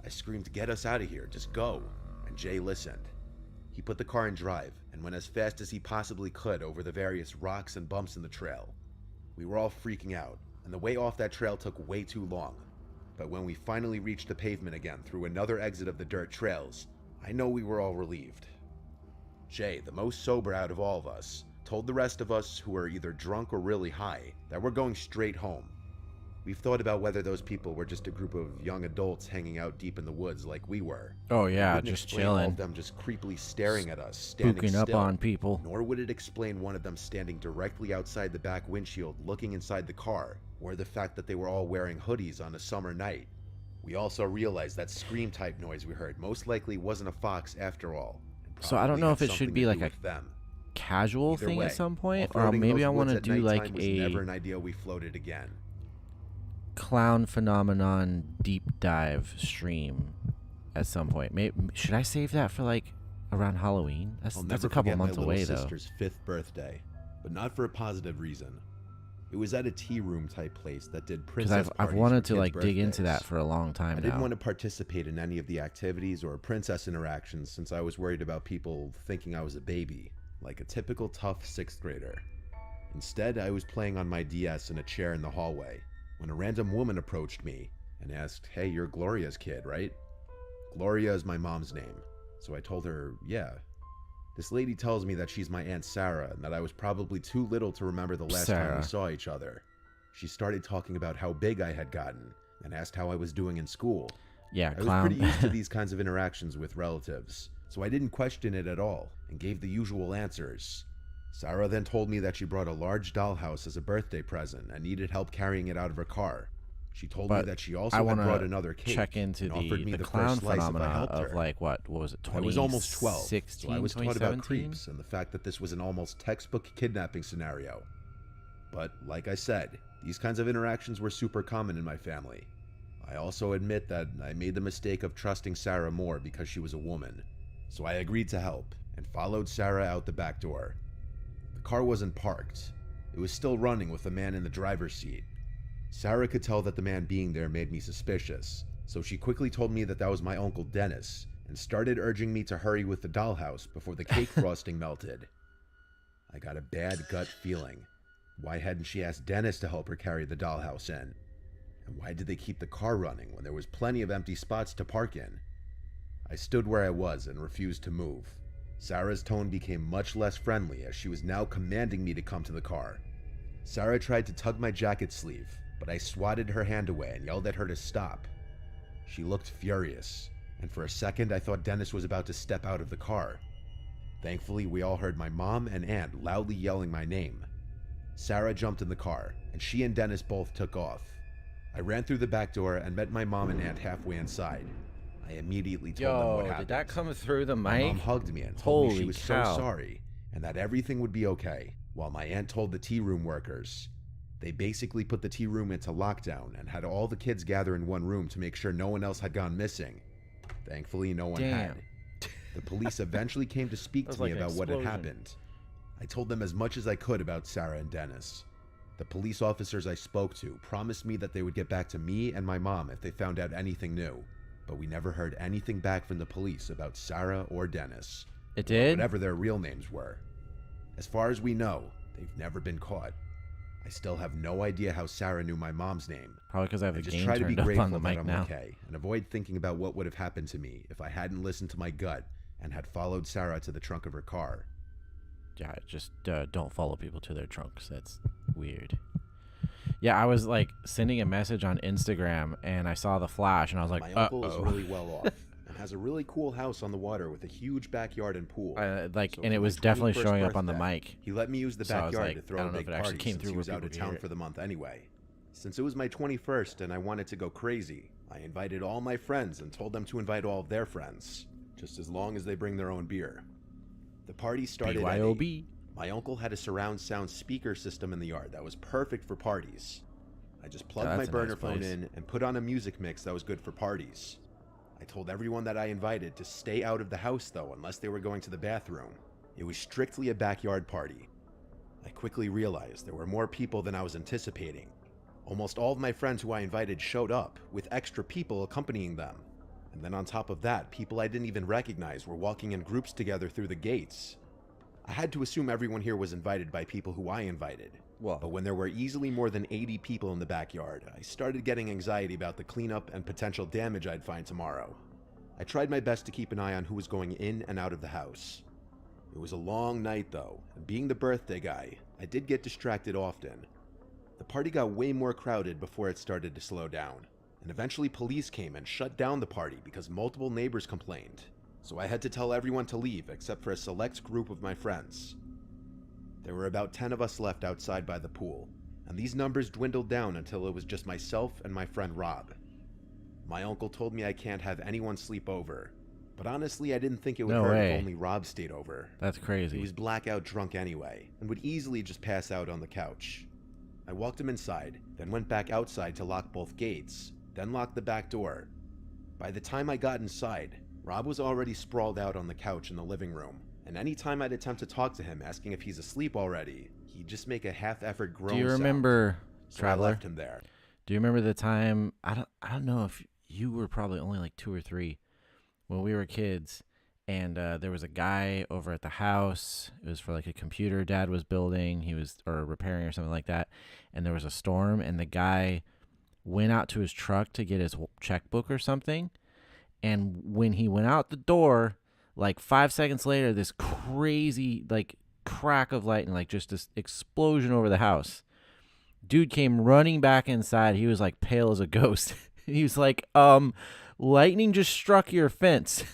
I screamed, "Get us out of here, just go." And Jay listened. He put the car in drive and went as fast as he possibly could over the various rocks and bumps in the trail. We were all freaking out, and the way off that trail took way too long. But when we finally reached the pavement again through another exit of the dirt trails, I know we were all relieved. Jay, the most sober out of all of us, told the rest of us who were either drunk or really high that we're going straight home. We've thought about whether those people were just a group of young adults hanging out deep in the woods like we were. Oh yeah, Wouldn't just explain all chilling, of them just creepily staring at us, standing spooking up still. on people. Nor would it explain one of them standing directly outside the back windshield looking inside the car, or the fact that they were all wearing hoodies on a summer night. We also realized that scream type noise we heard most likely wasn't a fox after all. and So I don't probably know had if it should something be to like do a with them. casual Either thing way, at some point, or off-roading in maybe those I want to woods at do like nighttime was a never an idea we floated again. clown phenomenon deep dive stream at some point. Maybe, should I save that for like around Halloween? That's I'll a never couple forget months my little away though. sister's 5th birthday, but not for a positive reason. It was at a tea room type place that did Because princess I've parties wanted for to kids' like dig into that birthdays. for a long time I didn't now. want to participate in any of the activities or princess interactions since I was worried about people thinking I was a baby, like a typical tough 6th grader. Instead, I was playing on my DS in a chair in the hallway when a random woman approached me and asked, "Hey, you're Gloria's kid, right?" Gloria is my mom's name, so I told her, "Yeah." This lady tells me that she's my Aunt Sarah and that I was probably too little to remember the last time Sarah. we saw each other. She started talking about how big I had gotten and asked how I was doing in school. Yeah, I was clown. pretty used to these kinds of interactions with relatives, so I didn't question it at all and gave the usual answers. Sarah then told me that she brought a large dollhouse as a birthday present and needed help carrying it out of her car. She told me But that she I also had want brought to another cake check into and offered me the the clown first slice if I phenomena helped of her. like what was it? I was almost 12, 2016, so I was taught about 2017? creeps and the fact that this was an almost textbook kidnapping scenario. But like I said, these kinds of interactions were super common in my family. I also admit that I made the mistake of trusting Sarah more because she was a woman. So I agreed to help and followed Sarah out the back door. The car wasn't parked. It was still running with the man in the driver's seat. Sarah could tell that the man being there made me suspicious, so she quickly told me that was my Uncle Dennis and started urging me to hurry with the dollhouse before the cake frosting melted. I got a bad gut feeling. Why hadn't she asked Dennis to help her carry the dollhouse in? And why did they keep the car running when there was plenty of empty spots to park in? I stood where I was and refused to move. Sarah's tone became much less friendly as she was now commanding me to come to the car. Sarah tried to tug my jacket sleeve, but I swatted her hand away and yelled at her to stop. She looked furious, and for a second I thought Dennis was about to step out of the car. Thankfully, we all heard my mom and aunt loudly yelling my name. Sarah jumped in the car, and she and Dennis both took off. I ran through the back door and met my mom and aunt halfway inside. I immediately told them what Yo, happened. did that come through the My mic? mom hugged me and told me she Holy was cow. so sorry and that everything would be okay, while my aunt told the tea room workers. They basically put the tea room into lockdown and had all the kids gather in one room to make sure no one else had gone missing. Thankfully, no one had. The police eventually came to speak That was to me like an about what had explosion. happened. I told them as much as I could about Sarah and Dennis. The police officers I spoke to promised me that they would get back to me and my mom if they found out anything new, but we never heard anything back from the police about Sarah or Dennis, It did? whatever their real names were. As far as we know, they've never been caught. I still have no idea how Sarah knew my mom's name. Probably because I have I the just game try to be turned up grateful on the that mic I'm now. okay and avoid thinking about what would have happened to me if I hadn't listened to my gut and had followed Sarah to the trunk of her car. Yeah, just don't follow people to their trunks. That's weird. Yeah, I was like sending a message on Instagram and I saw the flash and I was like, My uncle is really well off and has a really cool house on the water with a huge backyard and pool. And So it for my was definitely 21st showing up on the birthday, mic. He let me use the So I was backyard like, to I throw don't a know if big it actually party came since through he where was out people of could hear town it. for the month anyway. Since it was my 21st and I wanted to go crazy, I invited all my friends and told them to invite all of their friends, just as long as they bring their own beer. The party started at 8. BYOB. My uncle had a surround sound speaker system in the yard that was perfect for parties. I just plugged my that's a burner nice phone place. in and put on a music mix that was good for parties. I told everyone that I invited to stay out of the house though, unless they were going to the bathroom. It was strictly a backyard party. I quickly realized there were more people than I was anticipating. Almost all of my friends who I invited showed up, with extra people accompanying them. And then on top of that, people I didn't even recognize were walking in groups together through the gates. I had to assume everyone here was invited by people who I invited. But when there were easily more than 80 people in the backyard, I started getting anxiety about the cleanup and potential damage I'd find tomorrow. I tried my best to keep an eye on who was going in and out of the house. It was a long night though, and being the birthday guy, I did get distracted often. The party got way more crowded before it started to slow down, and eventually police came and shut down the party because multiple neighbors complained. So I had to tell everyone to leave except for a select group of my friends. There were about 10 of us left outside by the pool, and these numbers dwindled down until it was just myself and my friend Rob. My uncle told me I can't have anyone sleep over, but honestly I didn't think it would No hurt way. if only Rob stayed over. That's He crazy. was blackout drunk anyway, and would easily just pass out on the couch. I walked him inside, then went back outside to lock both gates, then locked the back door. By the time I got inside, Rob was already sprawled out on the couch in the living room, and any time I'd attempt to talk to him asking if he's asleep already, he'd just make a half-effort groan Do you sound. remember, So I Traveler? left him there. Do you remember the time? I don't know if you were probably only like 2 or 3 when we were kids, and there was a guy over at the house. It was for like a computer Dad was building. He was or repairing or something like that. And there was a storm, and the guy went out to his truck to get his checkbook or something. And when he went out the door, like 5 seconds later, this crazy like crack of lightning, like just this explosion over the house. Dude came running back inside. He was like pale as a ghost. He was like, lightning just struck your fence.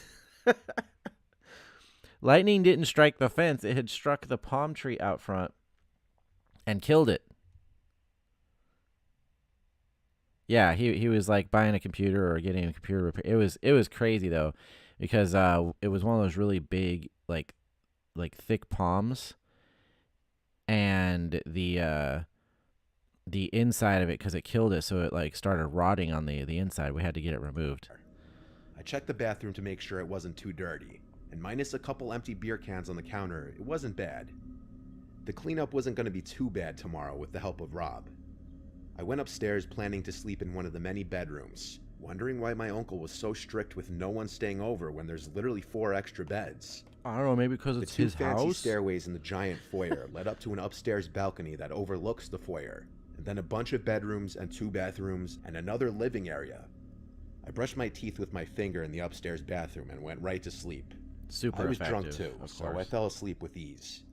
Lightning didn't strike the fence. It had struck the palm tree out front and killed it. Yeah, he was like buying a computer or getting a computer repair. It was crazy though, because it was one of those really big like thick palms, and the inside of it, because it killed it, so it like started rotting on the inside. We had to get it removed. I checked the bathroom to make sure it wasn't too dirty, and minus a couple empty beer cans on the counter, it wasn't bad. The cleanup wasn't going to be too bad tomorrow with the help of Rob. I went upstairs planning to sleep in one of the many bedrooms, wondering why my uncle was so strict with no one staying over when there's literally 4 extra beds. I don't know, maybe because The it's 2 his fancy house. stairways in the giant foyer led up to an upstairs balcony that overlooks the foyer, and then a bunch of bedrooms and 2 bathrooms and another living area. I brushed my teeth with my finger in the upstairs bathroom and went right to sleep. Super I was drunk effective, too, of so I course. fell asleep with ease.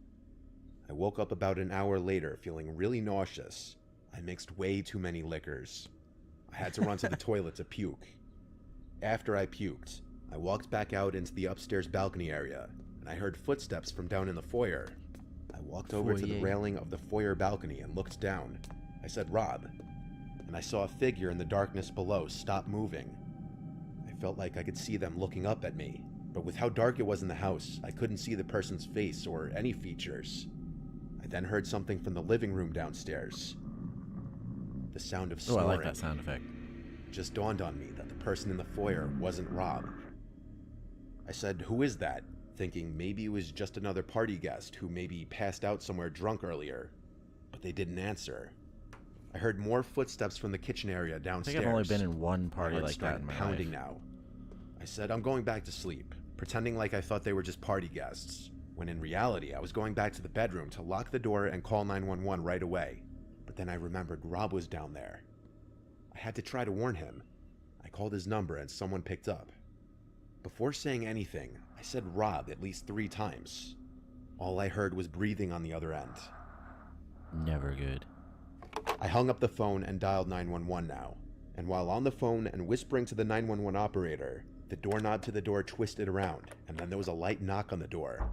I woke up about an hour later feeling really nauseous. I mixed way too many liquors. I had to run to the toilet to puke. After I puked, I walked back out into the upstairs balcony area, and I heard footsteps from down in the foyer. I walked over to the Foyer. railing of the foyer balcony and looked down. I said, "Rob," and I saw a figure in the darkness below stop moving. I felt like I could see them looking up at me, but with how dark it was in the house, I couldn't see the person's face or any features. I then heard something from the living room downstairs. The sound of Oh, snoring. I like that sound effect. It just dawned on me that the person in the foyer wasn't Rob. I said, "Who is that?" thinking maybe it was just another party guest who maybe passed out somewhere drunk earlier, but they didn't answer. I heard more footsteps from the kitchen area I downstairs. think I've only been in one My party heart like that started in my pounding life. now. I said, "I'm going back to sleep," pretending like I thought they were just party guests, when in reality I was going back to the bedroom to lock the door and call 911 right away. But Then I remembered Rob was down there. I had to try to warn him. I called his number and someone picked up. Before saying anything, I said Rob at least 3 times. All I heard was breathing on the other end. Never good. I hung up the phone and dialed 911 now. And while on the phone and whispering to the 911 operator, the doorknob to the door twisted around, and then there was a light knock on the door.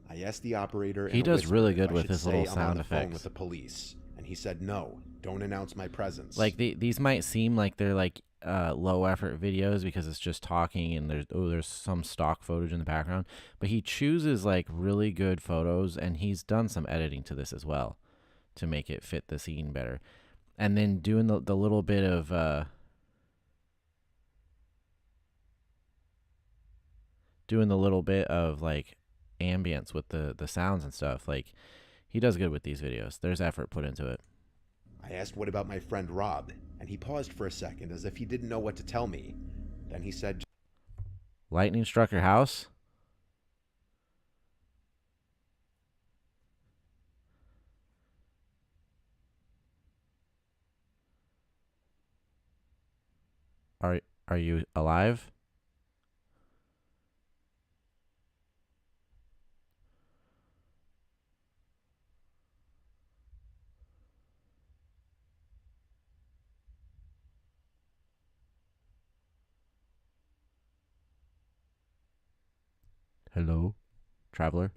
I asked the operator. He does really good with his little sound I'm on the phone effects. with the police, and he said, "No, don't announce my presence." Like these might seem like they're like low effort videos because it's just talking and there's some stock footage in the background, but he chooses like really good photos, and he's done some editing to this as well to make it fit the scene better. And then doing the little bit of like ambience with the sounds and stuff. Like, he does good with these videos. There's effort put into it. I asked what about my friend Rob, and he paused for a second as if he didn't know what to tell me. Then he said, Lightning struck your house? Are you alive? Hello, traveler?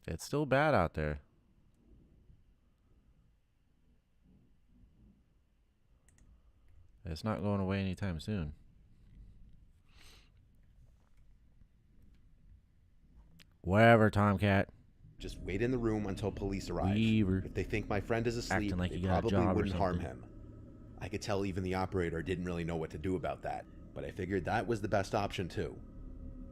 It's still bad out there. It's not going away anytime soon. Whatever, Tomcat. "Just wait in the room until police arrive. Weaver. If they think my friend is asleep, Acting like they you got a probably job or wouldn't harm something." him." I could tell even the operator didn't really know what to do about that, but I figured that was the best option too.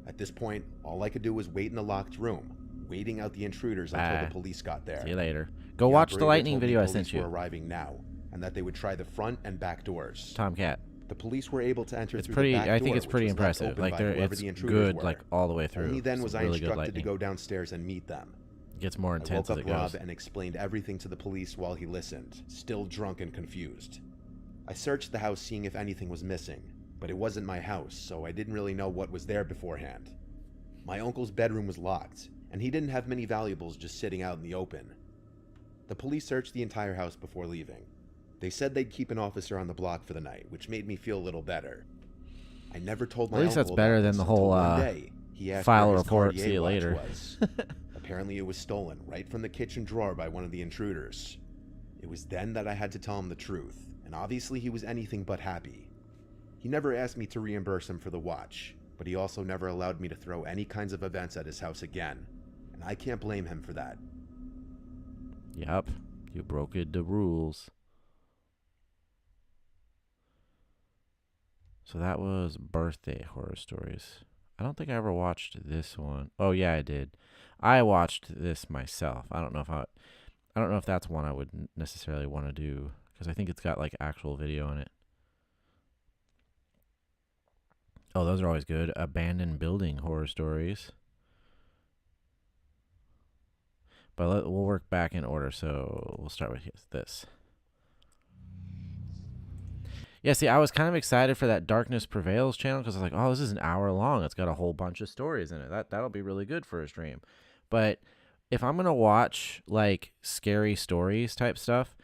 At this point, all I could do was wait in the locked room, waiting out the intruders until the police got there. See you later. Go watch the operator lightning told me video I police sent you. were arriving now, and that they would try the front and back doors. Tomcat. The police were able to enter It's through pretty. the back door, I think it's which pretty was left impressive. open Like by there, whoever it's the intruders good, were. like all the way through. Only then It's was I really good instructed to lightning. go downstairs and meet them. It gets more I intense woke as up it goes. Rob and explained everything to the police while he listened, still drunk and confused. I searched the house seeing if anything was missing, but it wasn't my house, so I didn't really know what was there beforehand. My uncle's bedroom was locked, and he didn't have many valuables just sitting out in the open. The police searched the entire house before leaving. They said they'd keep an officer on the block for the night, which made me feel a little better. I never told my At least uncle that's better about than this the until whole, one day he asked file a where his report, Cartier see you watch later. was. Apparently it was stolen right from the kitchen drawer by one of the intruders. It was then that I had to tell him the truth, and obviously he was anything but happy. He never asked me to reimburse him for the watch, but he also never allowed me to throw any kinds of events at his house again, and I can't blame him for that. Yep, you broke the rules. So that was birthday horror stories. I don't think I ever watched this one. Oh yeah, I did. I watched this myself. I don't know if that's one I would necessarily want to do because I think it's got like actual video in it. Oh, those are always good. Abandoned building horror stories. But we'll work back in order. So we'll start with this. Yeah, see, I was kind of excited for that Darkness Prevails channel because I was like, oh, this is an hour long. It's got a whole bunch of stories in it. That'll be really good for a stream. But if I'm going to watch, like, scary stories type stuff,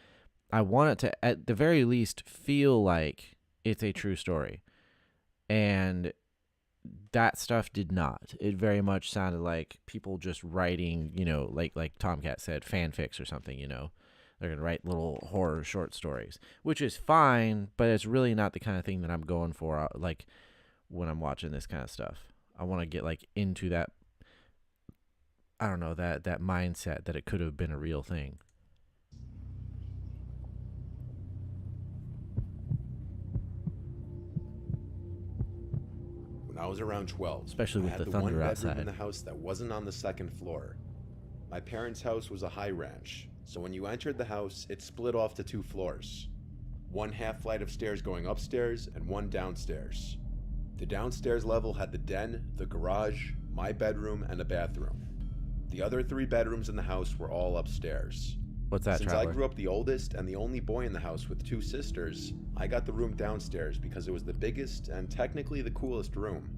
I want it to, at the very least, feel like it's a true story. And that stuff did not. It very much sounded like people just writing, you know, like Tomcat said, fanfics or something, you know. They're going to write little horror short stories, which is fine, but it's really not the kind of thing that I'm going for, like, when I'm watching this kind of stuff. I want to get, like, into that, I don't know, that mindset that it could have been a real thing. When I was around 12, Especially with I had the one thunder bedroom outside. in the house that wasn't on the second floor. My parents' house was a high ranch, so when you entered the house, it split off to 2 floors. one half flight of stairs going upstairs and one downstairs. The downstairs level had the den, the garage, my bedroom, and a bathroom. The other 3 bedrooms in the house were all upstairs. What's that, Since Traveler? I grew up the oldest and the only boy in the house with 2 sisters, I got the room downstairs because it was the biggest and technically the coolest room.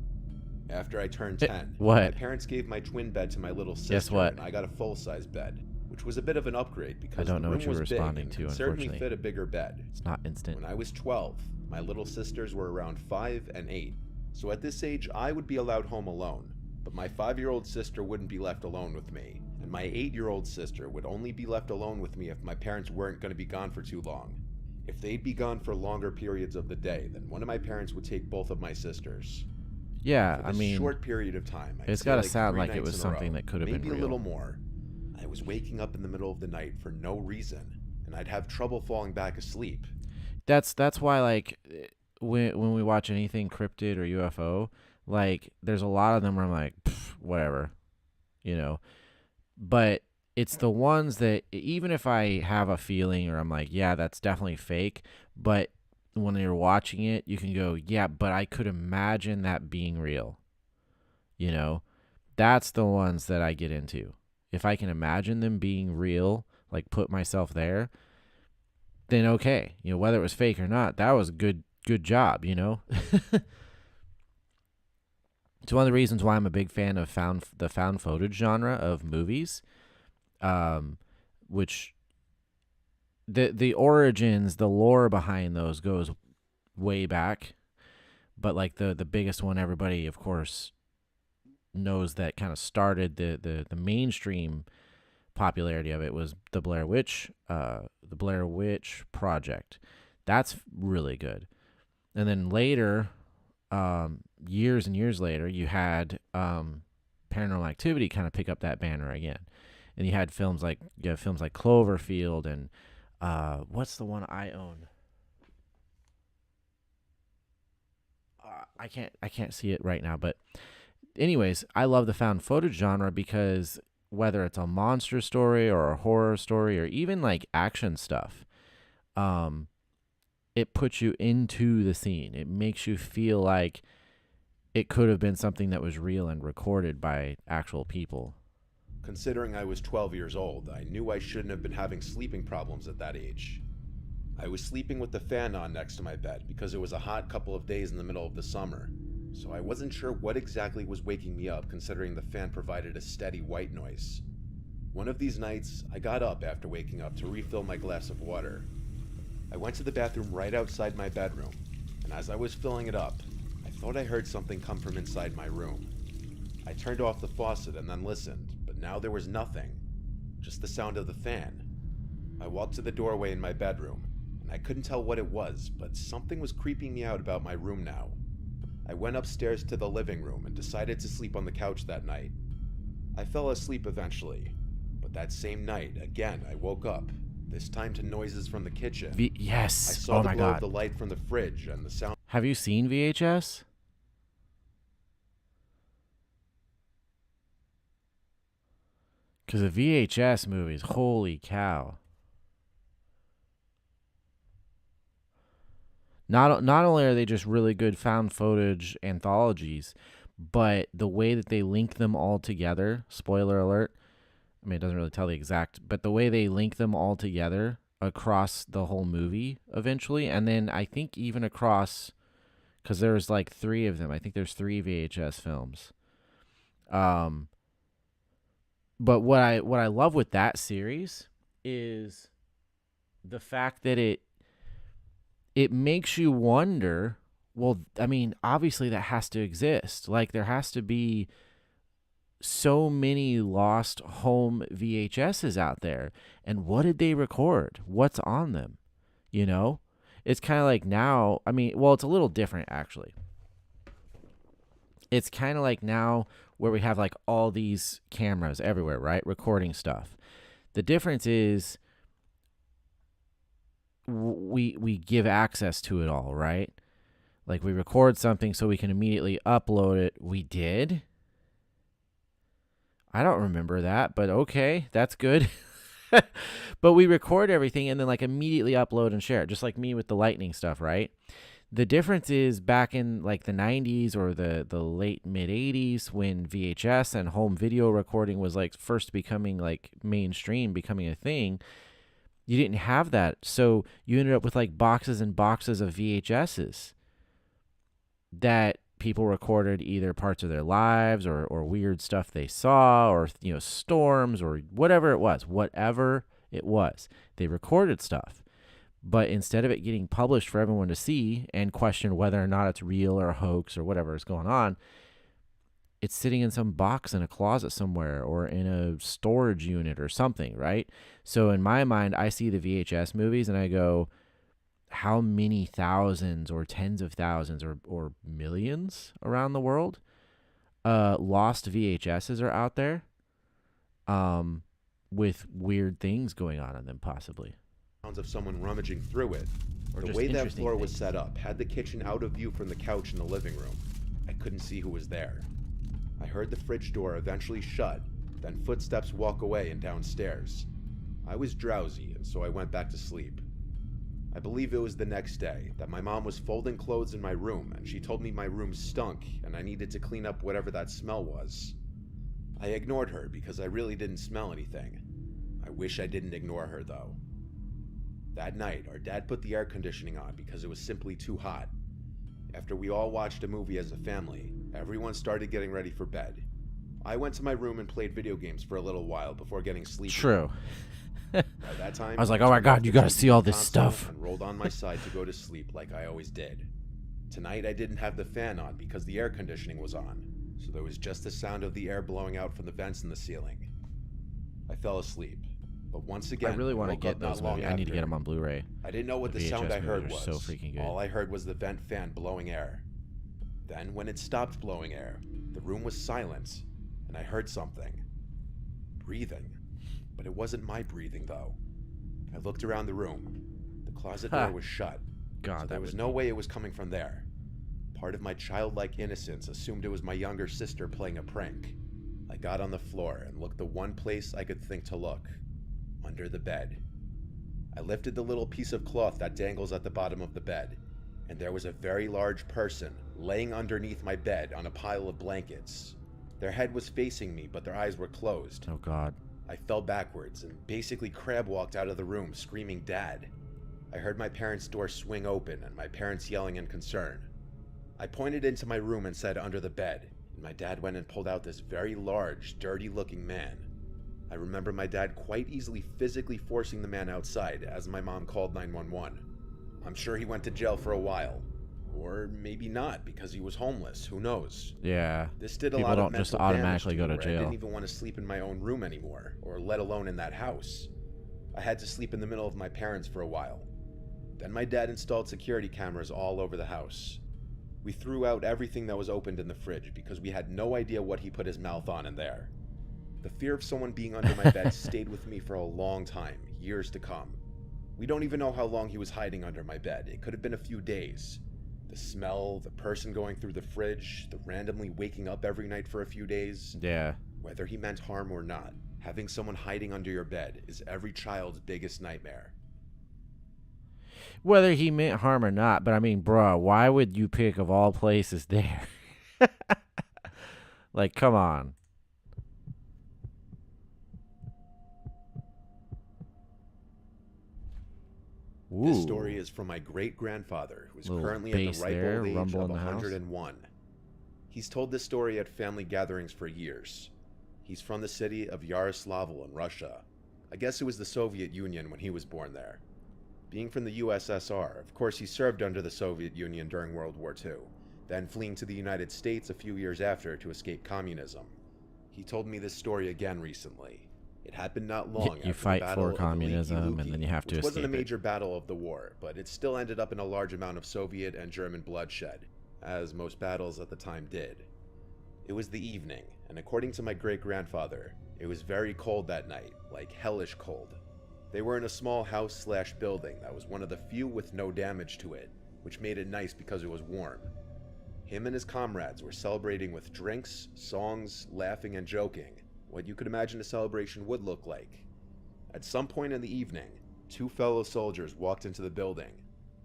After I turned 10, What? my parents gave my twin bed to my little sister, Guess what? and I got a full-size bed, which was a bit of an upgrade because don't know the what room you're was big responding and to, could certainly unfortunately. fit a bigger bed. It's not instant. When I was 12, my little sisters were around 5 and 8, so at this age I would be allowed home alone, but my 5-year-old sister wouldn't be left alone with me, and my 8-year-old sister would only be left alone with me if my parents weren't going to be gone for too long. If they'd be gone for longer periods of the day, then one of my parents would take both of my sisters. Yeah, For I this mean, short period of time, I'd it's say got to like sound 3 like it nights was in a something row, that could have been maybe real. a little more. I was waking up in the middle of the night for no reason, and I'd have trouble falling back asleep. That's why, like, when we watch anything cryptid or UFO, like, there's a lot of them where I'm like, whatever, you know. But it's the ones that, even if I have a feeling or I'm like, yeah, that's definitely fake, but when you're watching it, you can go, yeah, but I could imagine that being real. You know, that's the ones that I get into. If I can imagine them being real, like put myself there, then okay. You know, whether it was fake or not, that was a good job, you know? It's one of the reasons why I'm a big fan of the found footage genre of movies, which the origins, the lore behind those goes way back, but like the biggest one everybody, of course, knows that kind of started the mainstream popularity of it was the Blair Witch Project. That's really good. And then later, years and years later, you had Paranormal Activity kind of pick up that banner again, and you had films like Cloverfield and what's the one I own? I can't see it right now, but anyways, I love the found footage genre because whether it's a monster story or a horror story or even like action stuff, it puts you into the scene. It makes you feel like it could have been something that was real and recorded by actual people. Considering I was 12 years old, I knew I shouldn't have been having sleeping problems at that age. I was sleeping with the fan on next to my bed because it was a hot couple of days in the middle of the summer, so I wasn't sure what exactly was waking me up considering the fan provided a steady white noise. One of these nights, I got up after waking up to refill my glass of water. I went to the bathroom right outside my bedroom, and as I was filling it up, I thought I heard something come from inside my room. I turned off the faucet and then listened, but now there was nothing, just the sound of the fan. I walked to the doorway in my bedroom, and I couldn't tell what it was, but something was creeping me out about my room now. I went upstairs to the living room and decided to sleep on the couch that night. I fell asleep eventually, but that same night, again, I woke up, this time to noises from the kitchen. Yes. I saw Oh the my glow God. of the light from the fridge and the sound. Have you seen VHS? Because the VHS movies, holy cow. Not only are they just really good found footage anthologies, but the way that they link them all together, spoiler alert, I mean, it doesn't really tell the exact, but the way they link them all together across the whole movie eventually, and then I think even across, because there's like 3 of them. I think there's 3 VHS films. But what I love with that series is the fact that it makes you wonder, well, I mean, obviously that has to exist. Like, there has to be so many lost home VHSs out there. And what did they record? What's on them? You know? It's kind of like now, I mean, well, it's a little different, actually. It's kind of like now where we have, like, all these cameras everywhere, right? Recording stuff. The difference is we give access to it all, right? Like, we record something so we can immediately upload it. We did? I don't remember that, but okay, that's good. But we record everything and then like immediately upload and share it, just like me with the lightning stuff, right? The difference is back in like the 90s or the late mid 80s when VHS and home video recording was like first becoming like mainstream, becoming a thing, you didn't have that. So you ended up with like boxes and boxes of VHSs that people recorded either parts of their lives or weird stuff they saw or, storms or whatever it was. They recorded stuff. But instead of it getting published for everyone to see and question whether or not it's real or a hoax or whatever is going on, it's sitting in some box in a closet somewhere or in a storage unit or something, right? So in my mind, I see the VHS movies and I go, how many thousands or tens of thousands or millions around the world lost VHSs are out there with weird things going on in them possibly. Sounds of someone rummaging through it. Or the just way that interesting floor was things. set up had the kitchen out of view from the couch in the living room. I couldn't see who was there. I heard the fridge door eventually shut, then footsteps walk away and downstairs. I was drowsy, and so I went back to sleep. I believe it was the next day that my mom was folding clothes in my room, and she told me my room stunk and I needed to clean up whatever that smell was. I ignored her because I really didn't smell anything. I wish I didn't ignore her though. That night, our dad put the air conditioning on because it was simply too hot. After we all watched a movie as a family, everyone started getting ready for bed. I went to my room and played video games for a little while before getting sleepy. True. By that time, I was like, oh my God, you gotta see all this console stuff. And rolled on my side to go to sleep like I always did. Tonight I didn't have the fan on because the air conditioning was on, so there was just the sound of the air blowing out from the vents in the ceiling. I fell asleep. But once again, I really want to woke get up not those long movies. I need to after. get them on Blu-ray. I didn't know what The the sound VHS I heard movies was. are so freaking good. All I heard was the vent fan blowing air. Then, when it stopped blowing air, the room was silent, and I heard something. Breathing. But it wasn't my breathing, though. I looked around the room. The closet door was shut. God, So there was no way it was coming from there. Part of my childlike innocence assumed it was my younger sister playing a prank. I got on the floor and looked the one place I could think to look. Under the bed. I lifted the little piece of cloth that dangles at the bottom of the bed, and there was a very large person laying underneath my bed on a pile of blankets. Their head was facing me, but their eyes were closed. Oh God. I fell backwards and basically crab walked out of the room screaming, "Dad!" I heard my parents' door swing open and my parents yelling in concern. I pointed into my room and said, "Under the bed," and my dad went and pulled out this very large, dirty-looking man. I remember my dad quite easily physically forcing the man outside as my mom called 911. I'm sure he went to jail for a while. Or maybe not, because he was homeless, who knows? Yeah. This did a People lot of don't just mental damage automatically to go me to where I jail. didn't even want to sleep in my own room anymore, or let alone in that house. I had to sleep in the middle of my parents for a while. Then my dad installed security cameras all over the house. We threw out everything that was opened in the fridge because we had no idea what he put his mouth on in there. The fear of someone being under my bed stayed with me for a long time, years to come. We don't even know how long he was hiding under my bed. It could have been a few days. The smell, the person going through the fridge, the randomly waking up every night for a few days. Yeah. Whether he meant harm or not, having someone hiding under your bed is every child's biggest nightmare. Whether he meant harm or not, but I mean, bruh, why would you pick of all places there? Like, come on. This Ooh. story is from my great-grandfather, who is Little currently at bass the ripe there, old age rumble of in the house. 101. He's told this story at family gatherings for years. He's from the city of Yaroslavl in Russia. I guess it was the Soviet Union when he was born there. Being from the USSR, of course he served under the Soviet Union during World War II, then fleeing to the United States a few years after to escape communism. He told me this story again recently. It happened not long after You the fight Battle for of communism, Veliki and then you have to which wasn't a escape it. major battle of the war, but it still ended up in a large amount of Soviet and German bloodshed, as most battles at the time did. It was the evening, and according to my great-grandfather, it was very cold that night, like hellish cold. They were in a small house/building that was one of the few with no damage to it, which made it nice because it was warm. Him and his comrades were celebrating with drinks, songs, laughing, and joking, what you could imagine a celebration would look like. At some point in the evening, 2 fellow soldiers walked into the building.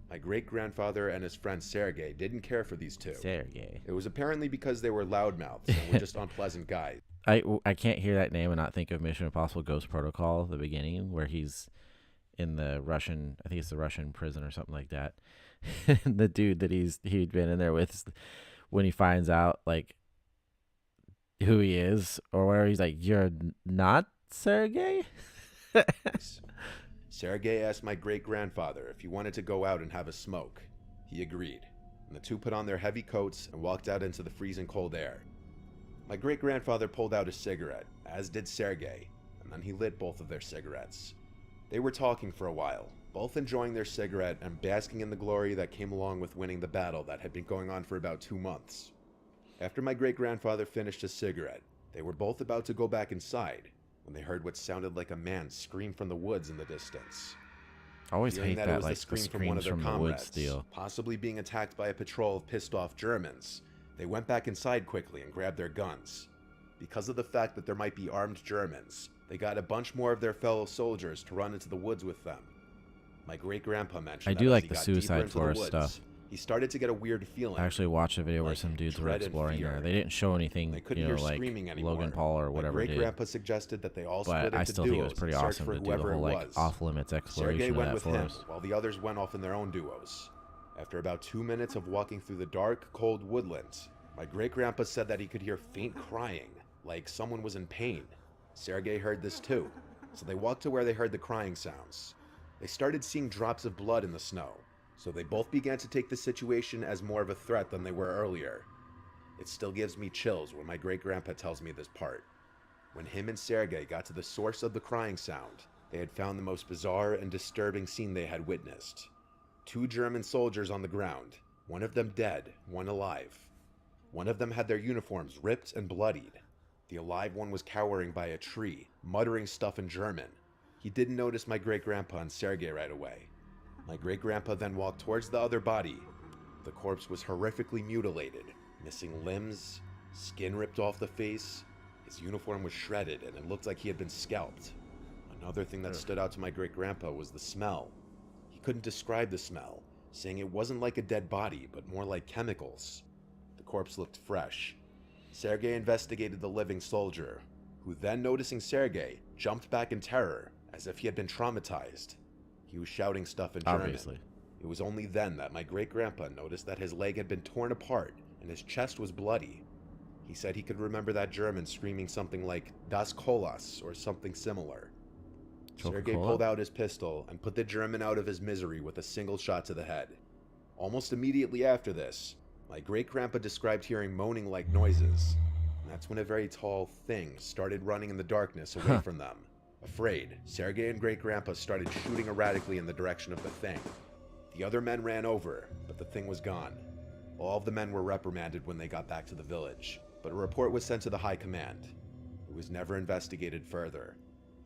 My great-grandfather and his friend Sergei didn't care for these 2. Sergey. It was apparently because they were loudmouths and were just unpleasant guys. I can't hear that name and not think of Mission Impossible Ghost Protocol, the beginning, where he's in the Russian, I think it's the Russian prison or something like that. And the dude that he'd been in there with, when he finds out like who he is or whatever, he's like, "You're not Sergey?" Sergei asked my great-grandfather if he wanted to go out and have a smoke. He agreed, and the 2 put on their heavy coats and walked out into the freezing cold air. My great-grandfather pulled out a cigarette, as did Sergei, and then he lit both of their cigarettes. They were talking for a while, both enjoying their cigarette and basking in the glory that came along with winning the battle that had been going on for about 2 months. After my great-grandfather finished his cigarette, they were both about to go back inside when they heard what sounded like a man scream from the woods in the distance. I always Feeling hate it that, was like the scream the from one of their screams from the woods comrades, deal. possibly being attacked by a patrol of pissed-off Germans, they went back inside quickly and grabbed their guns. Because of the fact that there might be armed Germans, they got a bunch more of their fellow soldiers to run into the woods with them. My great-grandpa mentioned I that do as like he the got deeper Suicide into the Forest woods, stuff. he started to get a weird feeling. I actually watched a video where like some dudes were dread and exploring fear. there. They didn't show anything, They couldn't you know, hear like screaming anymore. Logan Paul or whatever My did. great-grandpa suggested that they all split But into I still think it was duos pretty and search awesome for to do the whoever whole it like was. off-limits exploration Sergei of went that with him, forest. while the others went off in their own duos. After about 2 minutes of walking through the dark, cold woodlands, my great-grandpa said that he could hear faint crying, like someone was in pain. Sergei heard this too, so they walked to where they heard the crying sounds. They started seeing drops of blood in the snow, so they both began to take the situation as more of a threat than they were earlier. It still gives me chills when my great-grandpa tells me this part. When him and Sergei got to the source of the crying sound, they had found the most bizarre and disturbing scene they had witnessed. 2 German soldiers on the ground, one of them dead, one alive. One of them had their uniforms ripped and bloodied. The alive one was cowering by a tree, muttering stuff in German. He didn't notice my great-grandpa and Sergei right away. My great-grandpa then walked towards the other body. The corpse was horrifically mutilated, missing limbs, skin ripped off the face. His uniform was shredded and it looked like he had been scalped. Another thing that stood out to my great-grandpa was the smell. He couldn't describe the smell, saying it wasn't like a dead body, but more like chemicals. The corpse looked fresh. Sergei investigated the living soldier, who then, noticing Sergei, jumped back in terror, as if he had been traumatized. He was shouting stuff in German. Obviously. It was only then that my great-grandpa noticed that his leg had been torn apart and his chest was bloody. He said he could remember that German screaming something like "Das Kolas" or something similar. Sergei Coca-Cola? pulled out his pistol and put the German out of his misery with a single shot to the head. Almost immediately after this, my great-grandpa described hearing moaning-like noises, and that's when a very tall thing started running in the darkness away from them. Afraid, Sergei and great-grandpa started shooting erratically in the direction of the thing. The other men ran over, but the thing was gone. All of the men were reprimanded when they got back to the village, but a report was sent to the high command. It was never investigated further.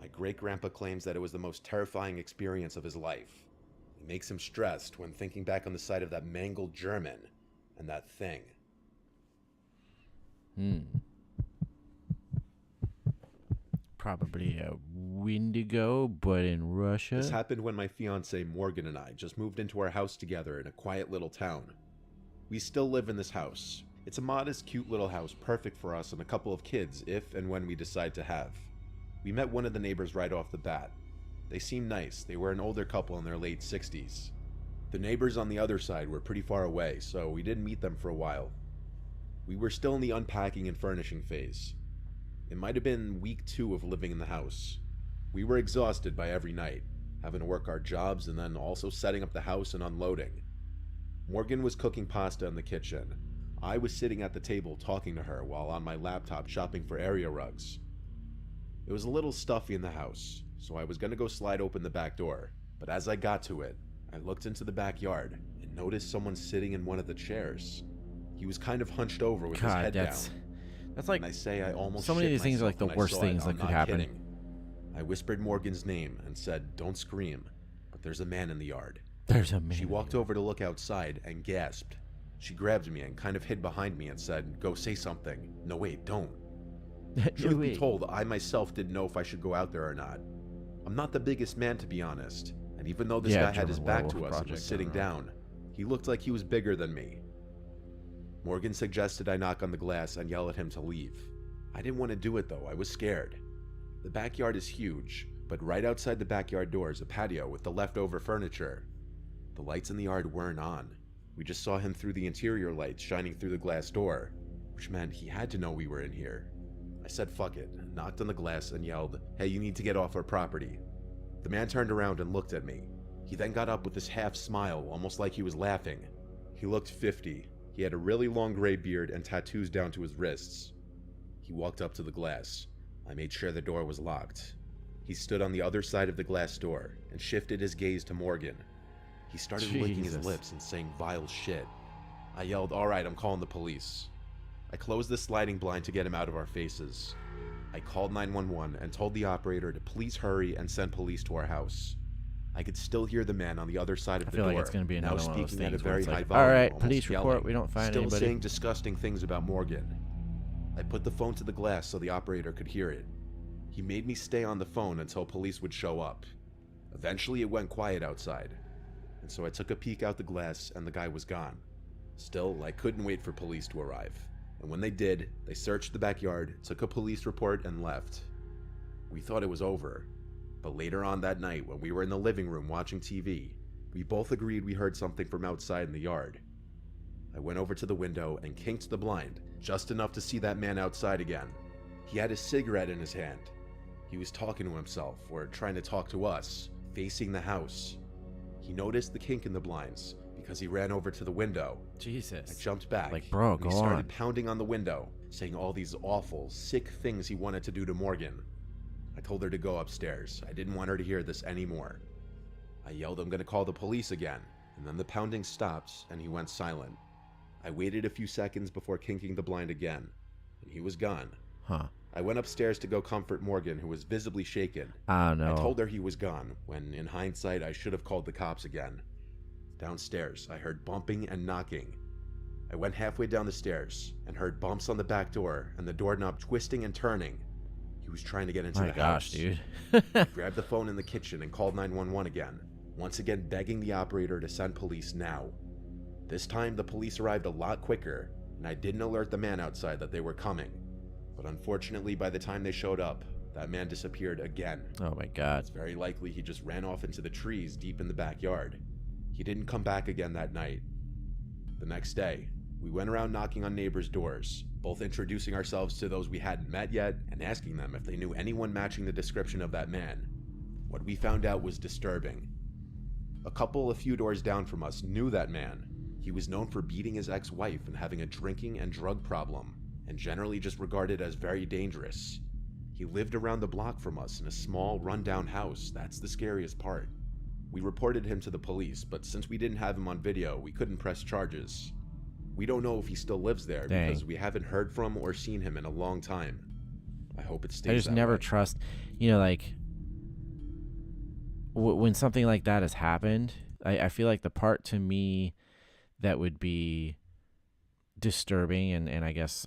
My great-grandpa claims that it was the most terrifying experience of his life. It makes him stressed when thinking back on the sight of that mangled German and that thing. Probably a Indigo, but in Russia. This happened when my fiancée Morgan and I just moved into our house together in a quiet little town. We still live in this house. It's a modest, cute little house, perfect for us and a couple of kids if and when we decide to have. We met one of the neighbors right off the bat. They seemed nice. They were an older couple in their late 60s. The neighbors on the other side were pretty far away, so we didn't meet them for a while. We were still in the unpacking and furnishing phase. It might have been week 2 of living in the house. We were exhausted by every night, having to work our jobs and then also setting up the house and unloading. Morgan was cooking pasta in the kitchen. I was sitting at the table talking to her while on my laptop shopping for area rugs. It was a little stuffy in the house, so I was going to go slide open the back door, but as I got to it, I looked into the backyard and noticed someone sitting in one of the chairs. He was kind of hunched over with his head down. That's like, and I say I almost so many of shit these things are like myself the when I worst saw it. things that I'm could not happen. kidding. I whispered Morgan's name and said, "Don't scream, but there's a man in the yard." There's a man. She walked over to look outside and gasped. She grabbed me and kind of hid behind me and said, "Go say something." No, wait, don't. Truth be told, I myself didn't know if I should go out there or not. I'm not the biggest man, to be honest, and even though this Yeah, guy had his German back Werewolf to us and was Project, sitting I don't know. down, he looked like he was bigger than me. Morgan suggested I knock on the glass and yell at him to leave. I didn't want to do it though, I was scared. The backyard is huge, but right outside the backyard door is a patio with the leftover furniture. The lights in the yard weren't on. We just saw him through the interior lights shining through the glass door, which meant he had to know we were in here. I said fuck it, knocked on the glass and yelled, "Hey, you need to get off our property." The man turned around and looked at me. He then got up with this half smile, almost like he was laughing. He looked 50. He had a really long gray beard and tattoos down to his wrists. He walked up to the glass. I made sure the door was locked. He stood on the other side of the glass door and shifted his gaze to Morgan. He started licking his Jesus. lips and saying vile shit. I yelled, "All right, I'm calling the police." I closed the sliding blind to get him out of our faces. I called 911 and told the operator to please hurry and send police to our house. I could still hear the man on the other side of I the feel door, like it's going to be now another one of those speaking at a things where very it's high like, volume, all right, almost police report, yelling, we don't find still anybody. saying disgusting things about Morgan. I put the phone to the glass so the operator could hear it. He made me stay on the phone until police would show up. Eventually it went quiet outside, and so I took a peek out the glass and the guy was gone. Still, I couldn't wait for police to arrive, and when they did, they searched the backyard, took a police report, and left. We thought it was over, but later on that night when we were in the living room watching TV, we both agreed we heard something from outside in the yard. I went over to the window and kinked the blind, just enough to see that man outside again. He had a cigarette in his hand. He was talking to himself, or trying to talk to us, facing the house. He noticed the kink in the blinds, because he ran over to the window. Jesus. I jumped back. Like, bro, and go he started on. pounding on the window, saying all these awful, sick things he wanted to do to Morgan. I told her to go upstairs. I didn't want her to hear this anymore. I yelled, "I'm gonna call the police again," and then the pounding stopped and he went silent. I waited a few seconds before kinking the blind again, and he was gone. Huh. I went upstairs to go comfort Morgan, who was visibly shaken. I don't know. I told her he was gone, when in hindsight I should have called the cops again. Downstairs, I heard bumping and knocking. I went halfway down the stairs and heard bumps on the back door and the doorknob twisting and turning. He was trying to get into My the gosh, house. dude. I grabbed the phone in the kitchen and called 911 again, once again begging the operator to send police now. This time the police arrived a lot quicker, and I didn't alert the man outside that they were coming. But unfortunately, by the time they showed up, that man disappeared again. Oh my God. It's very likely he just ran off into the trees deep in the backyard. He didn't come back again that night. The next day, we went around knocking on neighbors' doors, both introducing ourselves to those we hadn't met yet and asking them if they knew anyone matching the description of that man. What we found out was disturbing. A couple a few doors down from us knew that man. He was known for beating his ex-wife and having a drinking and drug problem, and generally just regarded as very dangerous. He lived around the block from us in a small, rundown house. That's the scariest part. We reported him to the police, but since we didn't have him on video, we couldn't press charges. We don't know if he still lives there Dang. because we haven't heard from or seen him in a long time. I hope it stays I just that never way. trust, like, when something like that has happened, I feel like the part to me that would be disturbing and I guess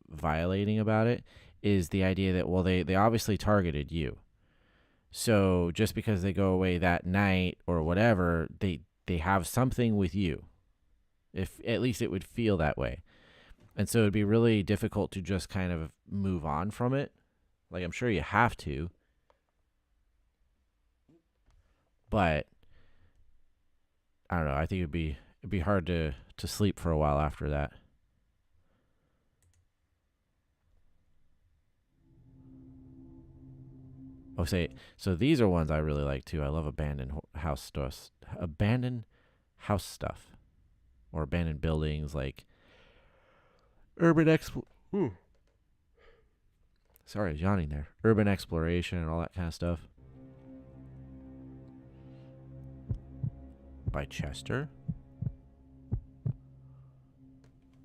violating about it is the idea that, well, they obviously targeted you. So just because they go away that night or whatever, they have something with you. If at least it would feel that way. And so it'd be really difficult to just kind of move on from it. Like, I'm sure you have to. But I don't know. I think it'd be hard to sleep for a while after that. Oh, so these are ones I really like too. I love abandoned house stuff, or abandoned buildings, like sorry, I was yawning there. Urban exploration and all that kind of stuff. By Chester.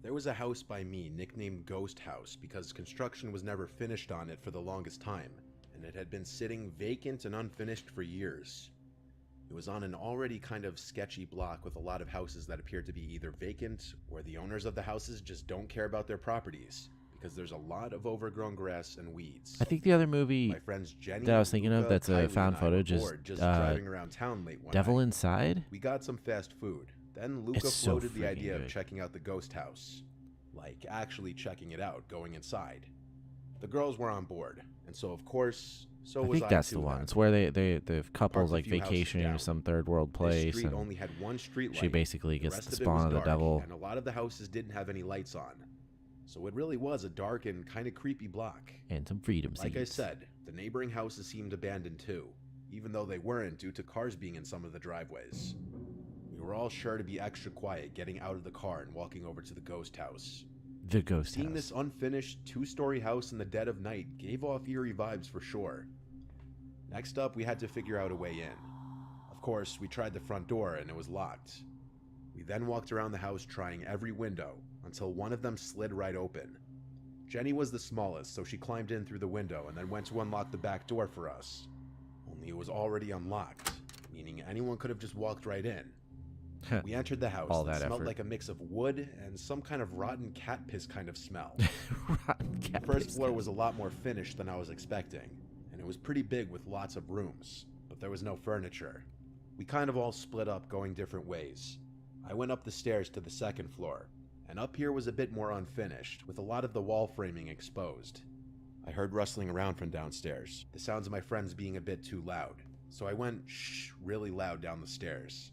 There was a house by me nicknamed Ghost House because construction was never finished on it for the longest time, and it had been sitting vacant and unfinished for years. It was on an already kind of sketchy block with a lot of houses that appeared to be either vacant or the owners of the houses just don't care about their properties because there's a lot of overgrown grass and weeds. I think the other movie My friends Jenny that I was thinking of Luca, that's a Kylie, found and I were footage is bored just driving around town late one Devil night. Inside. We got some fast food. Then Luca It's so floated the freaking idea good. of checking out the ghost house. Like, actually checking it out, going inside. The girls were on board, and so of course, so I was think I that's too the one. then. It's where the couple's Parked a like few houses vacationing down. to some third world This place, street and only had one street light. she basically The gets rest the of it was spawn of the dark, devil. and a lot of the houses didn't have any lights on. So it really was a dark and kind of creepy block. And some freedom Like I seeds. said, the neighboring houses seemed abandoned too, even though they weren't due to cars being in some of the driveways. We were all sure to be extra quiet getting out of the car and walking over to the ghost house. The ghost Seeing house. this unfinished two-story house in the dead of night gave off eerie vibes for sure. Next up, we had to figure out a way in. Of course, we tried the front door and it was locked. We then walked around the house trying every window until one of them slid right open. Jenny was the smallest, so she climbed in through the window and then went to unlock the back door for us. Only it was already unlocked, meaning anyone could have just walked right in. We entered the house All that that smelled effort. like a mix of wood and some kind of rotten cat piss kind of smell. Rotten The cat first piss floor cat. was a lot more finished than I was expecting, and it was pretty big with lots of rooms, but there was no furniture. We kind of all split up going different ways. I went up the stairs to the second floor, and up here was a bit more unfinished, with a lot of the wall framing exposed. I heard rustling around from downstairs, the sounds of my friends being a bit too loud, so I went shh really loud down the stairs.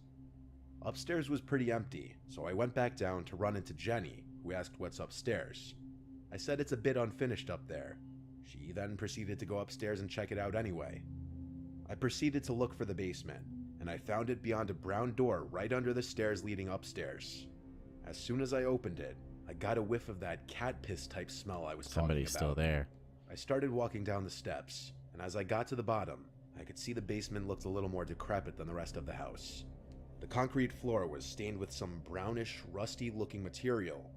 Upstairs was pretty empty, so I went back down to run into Jenny, who asked what's upstairs. I said it's a bit unfinished up there. She then proceeded to go upstairs and check it out anyway. I proceeded to look for the basement, and I found it beyond a brown door right under the stairs leading upstairs. As soon as I opened it, I got a whiff of that cat piss type smell I was Somebody's talking about. still there. I started walking down the steps, and as I got to the bottom, I could see the basement looked a little more decrepit than the rest of the house. The concrete floor was stained with some brownish, rusty-looking material.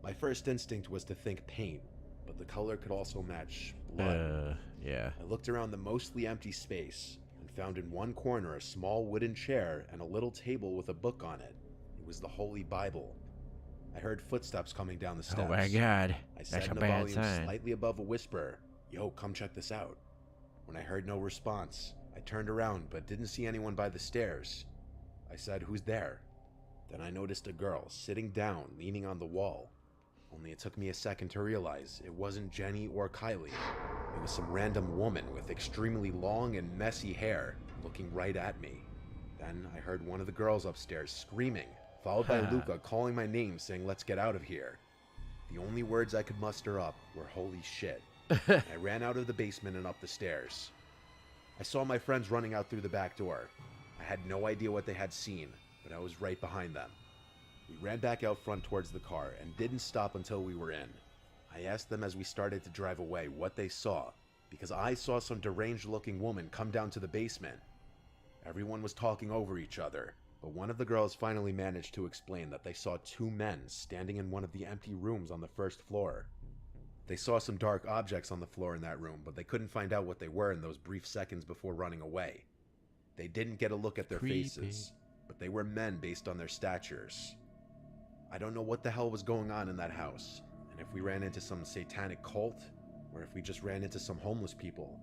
My first instinct was to think paint, but the color could also match blood. Yeah. I looked around the mostly empty space and found in one corner a small wooden chair and a little table with a book on it. It was the Holy Bible. I heard footsteps coming down the steps. Oh my god. I said That's a in a bad volume sign. slightly above a whisper, "Yo, come check this out." When I heard no response, I turned around but didn't see anyone by the stairs. I said, "Who's there?" Then I noticed a girl sitting down, leaning on the wall. Only it took me a second to realize it wasn't Jenny or Kylie. It was some random woman with extremely long and messy hair looking right at me. Then I heard one of the girls upstairs screaming, followed by Luca calling my name saying, "Let's get out of here." The only words I could muster up were "holy shit." I ran out of the basement and up the stairs. I saw my friends running out through the back door. I had no idea what they had seen, but I was right behind them. We ran back out front towards the car and didn't stop until we were in. I asked them as we started to drive away what they saw, because I saw some deranged-looking woman come down to the basement. Everyone was talking over each other, but one of the girls finally managed to explain that they saw two men standing in one of the empty rooms on the first floor. They saw some dark objects on the floor in that room, but they couldn't find out what they were in those brief seconds before running away. They didn't get a look at their faces, but they were men based on their statures. I don't know what the hell was going on in that house, and if we ran into some satanic cult, or if we just ran into some homeless people.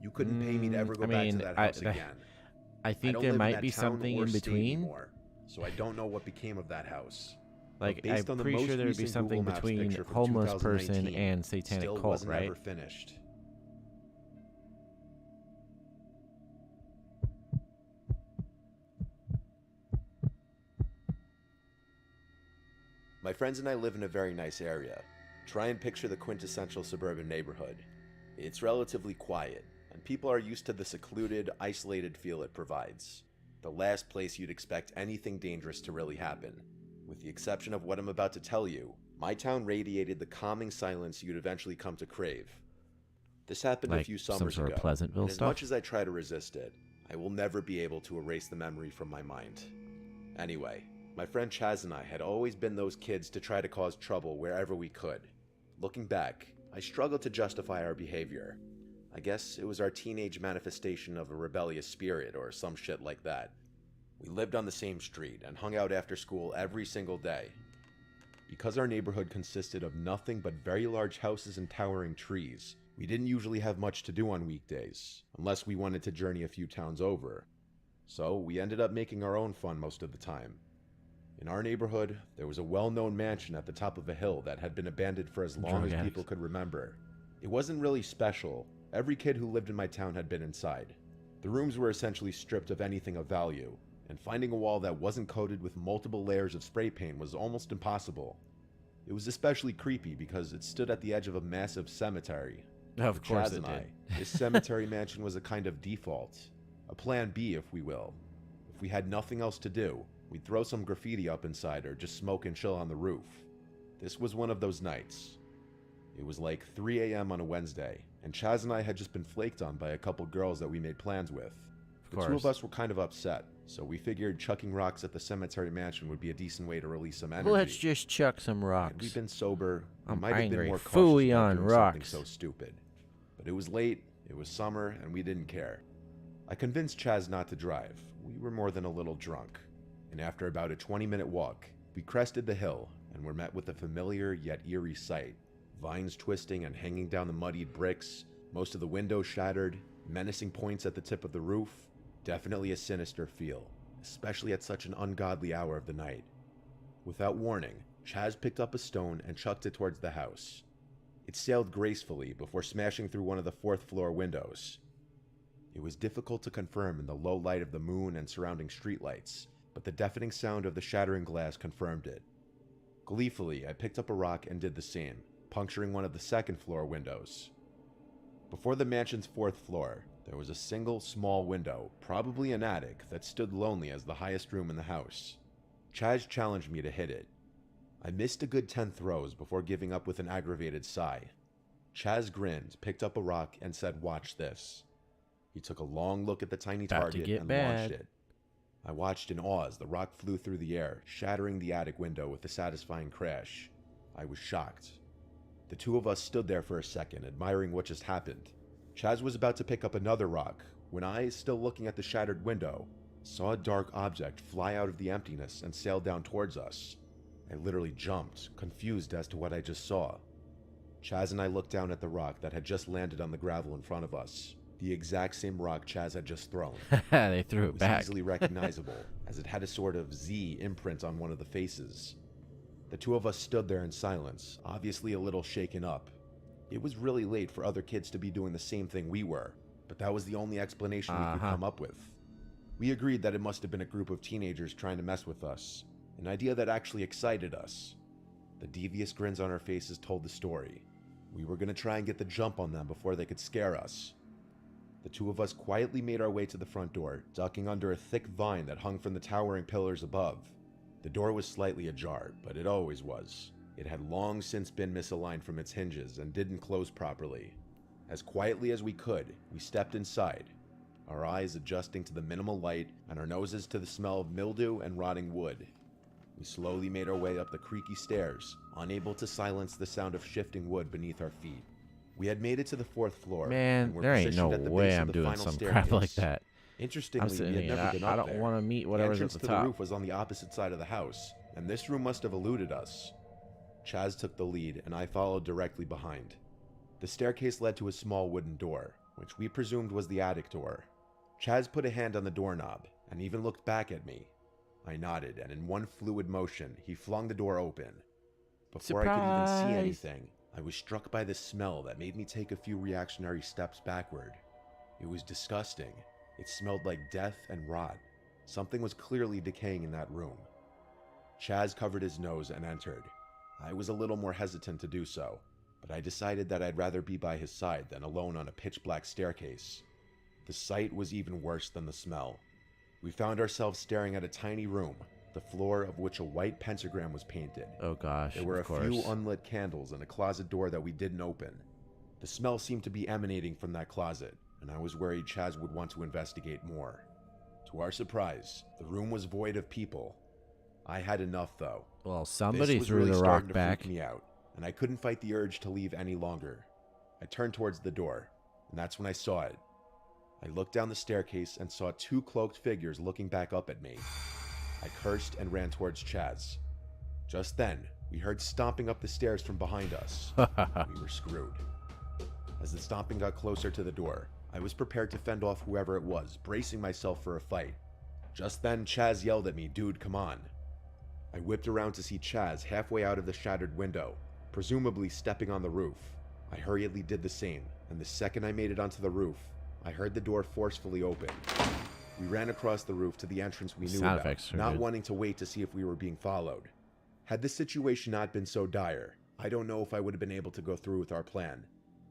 You couldn't pay me to ever go back to that house again. I think don't there live in might that be town something or in state between. anymore, so I don't know what became of that house. Like, But based I'm on the pretty most sure there would be recent something Google Maps between picture from homeless person 2019, and satanic still cult, wasn't right? ever finished. My friends and I live in a very nice area. Try and picture the quintessential suburban neighborhood. It's relatively quiet, and people are used to the secluded, isolated feel it provides. The last place you'd expect anything dangerous to really happen. With the exception of what I'm about to tell you, my town radiated the calming silence you'd eventually come to crave. This happened a Like few some summers sort ago, of Pleasantville and as stuff? much as I try to resist it, I will never be able to erase the memory from my mind. Anyway, my friend Chaz and I had always been those kids to try to cause trouble wherever we could. Looking back, I struggled to justify our behavior. I guess it was our teenage manifestation of a rebellious spirit or some shit like that. We lived on the same street and hung out after school every single day. Because our neighborhood consisted of nothing but very large houses and towering trees, we didn't usually have much to do on weekdays, unless we wanted to journey a few towns over. So we ended up making our own fun most of the time. In our neighborhood, there was a well-known mansion at the top of a hill that had been abandoned for as long as people could remember. It wasn't really special. Every kid who lived in my town had been inside. The rooms were essentially stripped of anything of value, and finding a wall that wasn't coated with multiple layers of spray paint was almost impossible. It was especially creepy because it stood at the edge of a massive cemetery. Of course Chaz it and did. this cemetery mansion was a kind of default, a plan B if we will. If we had nothing else to do, we'd throw some graffiti up inside or just smoke and chill on the roof. This was one of those nights. It was like 3 a.m. on a Wednesday, and Chaz and I had just been flaked on by a couple girls that we made plans with. The two of us were kind of upset, so we figured chucking rocks at the cemetery mansion would be a decent way to release some energy. Let's just chuck some rocks. Had we been sober, we I'm might have been angry. more cautious Phooey about on doing something rocks. so stupid. But it was late, it was summer, and we didn't care. I convinced Chaz not to drive. We were more than a little drunk. And after about a 20-minute walk, we crested the hill and were met with a familiar yet eerie sight. Vines twisting and hanging down the muddied bricks, most of the windows shattered, menacing points at the tip of the roof. Definitely a sinister feel, especially at such an ungodly hour of the night. Without warning, Chaz picked up a stone and chucked it towards the house. It sailed gracefully before smashing through one of the fourth-floor windows. It was difficult to confirm in the low light of the moon and surrounding streetlights, but the deafening sound of the shattering glass confirmed it. Gleefully, I picked up a rock and did the same, puncturing one of the second-floor windows. Before the mansion's fourth floor, there was a single small window, probably an attic, that stood lonely as the highest room in the house. Chaz challenged me to hit it. I missed a good 10 throws before giving up with an aggravated sigh. Chaz grinned, picked up a rock, and said, "Watch this." He took a long look at the tiny target and launched it. I watched in awe as the rock flew through the air, shattering the attic window with a satisfying crash. I was shocked. The two of us stood there for a second, admiring what just happened. Chaz was about to pick up another rock, when I, still looking at the shattered window, saw a dark object fly out of the emptiness and sail down towards us. I literally jumped, confused as to what I just saw. Chaz and I looked down at the rock that had just landed on the gravel in front of us. The exact same rock Chaz had just thrown. They threw it back. It was easily recognizable, as it had a sort of Z imprint on one of the faces. The two of us stood there in silence, obviously a little shaken up. It was really late for other kids to be doing the same thing we were, but that was the only explanation we could come up with. We agreed that it must have been a group of teenagers trying to mess with us, an idea that actually excited us. The devious grins on our faces told the story. We were going to try and get the jump on them before they could scare us. The two of us quietly made our way to the front door, ducking under a thick vine that hung from the towering pillars above. The door was slightly ajar, but it always was. It had long since been misaligned from its hinges and didn't close properly. As quietly as we could, we stepped inside, our eyes adjusting to the minimal light and our noses to the smell of mildew and rotting wood. We slowly made our way up the creaky stairs, unable to silence the sound of shifting wood beneath our feet. We had made it to the fourth floor. Man, and were there ain't positioned no at the way base of I'm the doing final some crap like staircase. that. Interestingly, I'm sitting we had here, never been I up don't there. want to meet The whatever's at entrance the to top. the roof was on the opposite side of the house, and this room must have eluded us. Chaz took the lead, and I followed directly behind. The staircase led to a small wooden door, which we presumed was the attic door. Chaz put a hand on the doorknob, and even looked back at me. I nodded, and in one fluid motion, he flung the door open. Before I could even see anything, I was struck by the smell that made me take a few reactionary steps backward. It was disgusting. It smelled like death and rot. Something was clearly decaying in that room. Chaz covered his nose and entered. I was a little more hesitant to do so, but I decided that I'd rather be by his side than alone on a pitch-black staircase. The sight was even worse than the smell. We found ourselves staring at a tiny room, the floor of which a white pentagram was painted. Oh gosh, There were a few unlit candles and a closet door that we didn't open. The smell seemed to be emanating from that closet, and I was worried Chaz would want to investigate more. To our surprise, the room was void of people. I had enough, though. Well, somebody This was threw really the starting rock to back. freak me out, and I couldn't fight the urge to leave any longer. I turned towards the door, and that's when I saw it. I looked down the staircase and saw two cloaked figures looking back up at me. I cursed and ran towards Chaz. Just then, We heard stomping up the stairs from behind us. We were screwed. As the stomping got closer to the door, I was prepared to fend off whoever it was, bracing myself for a fight. Just then, Chaz yelled at me, "Dude, come on." I whipped around to see Chaz halfway out of the shattered window, presumably stepping on the roof. I hurriedly did the same, and the second I made it onto the roof, I heard the door forcefully open. We ran across the roof to the entrance we knew about, not wanting to wait to see if we were being followed. Had this situation not been so dire, I don't know if I would have been able to go through with our plan.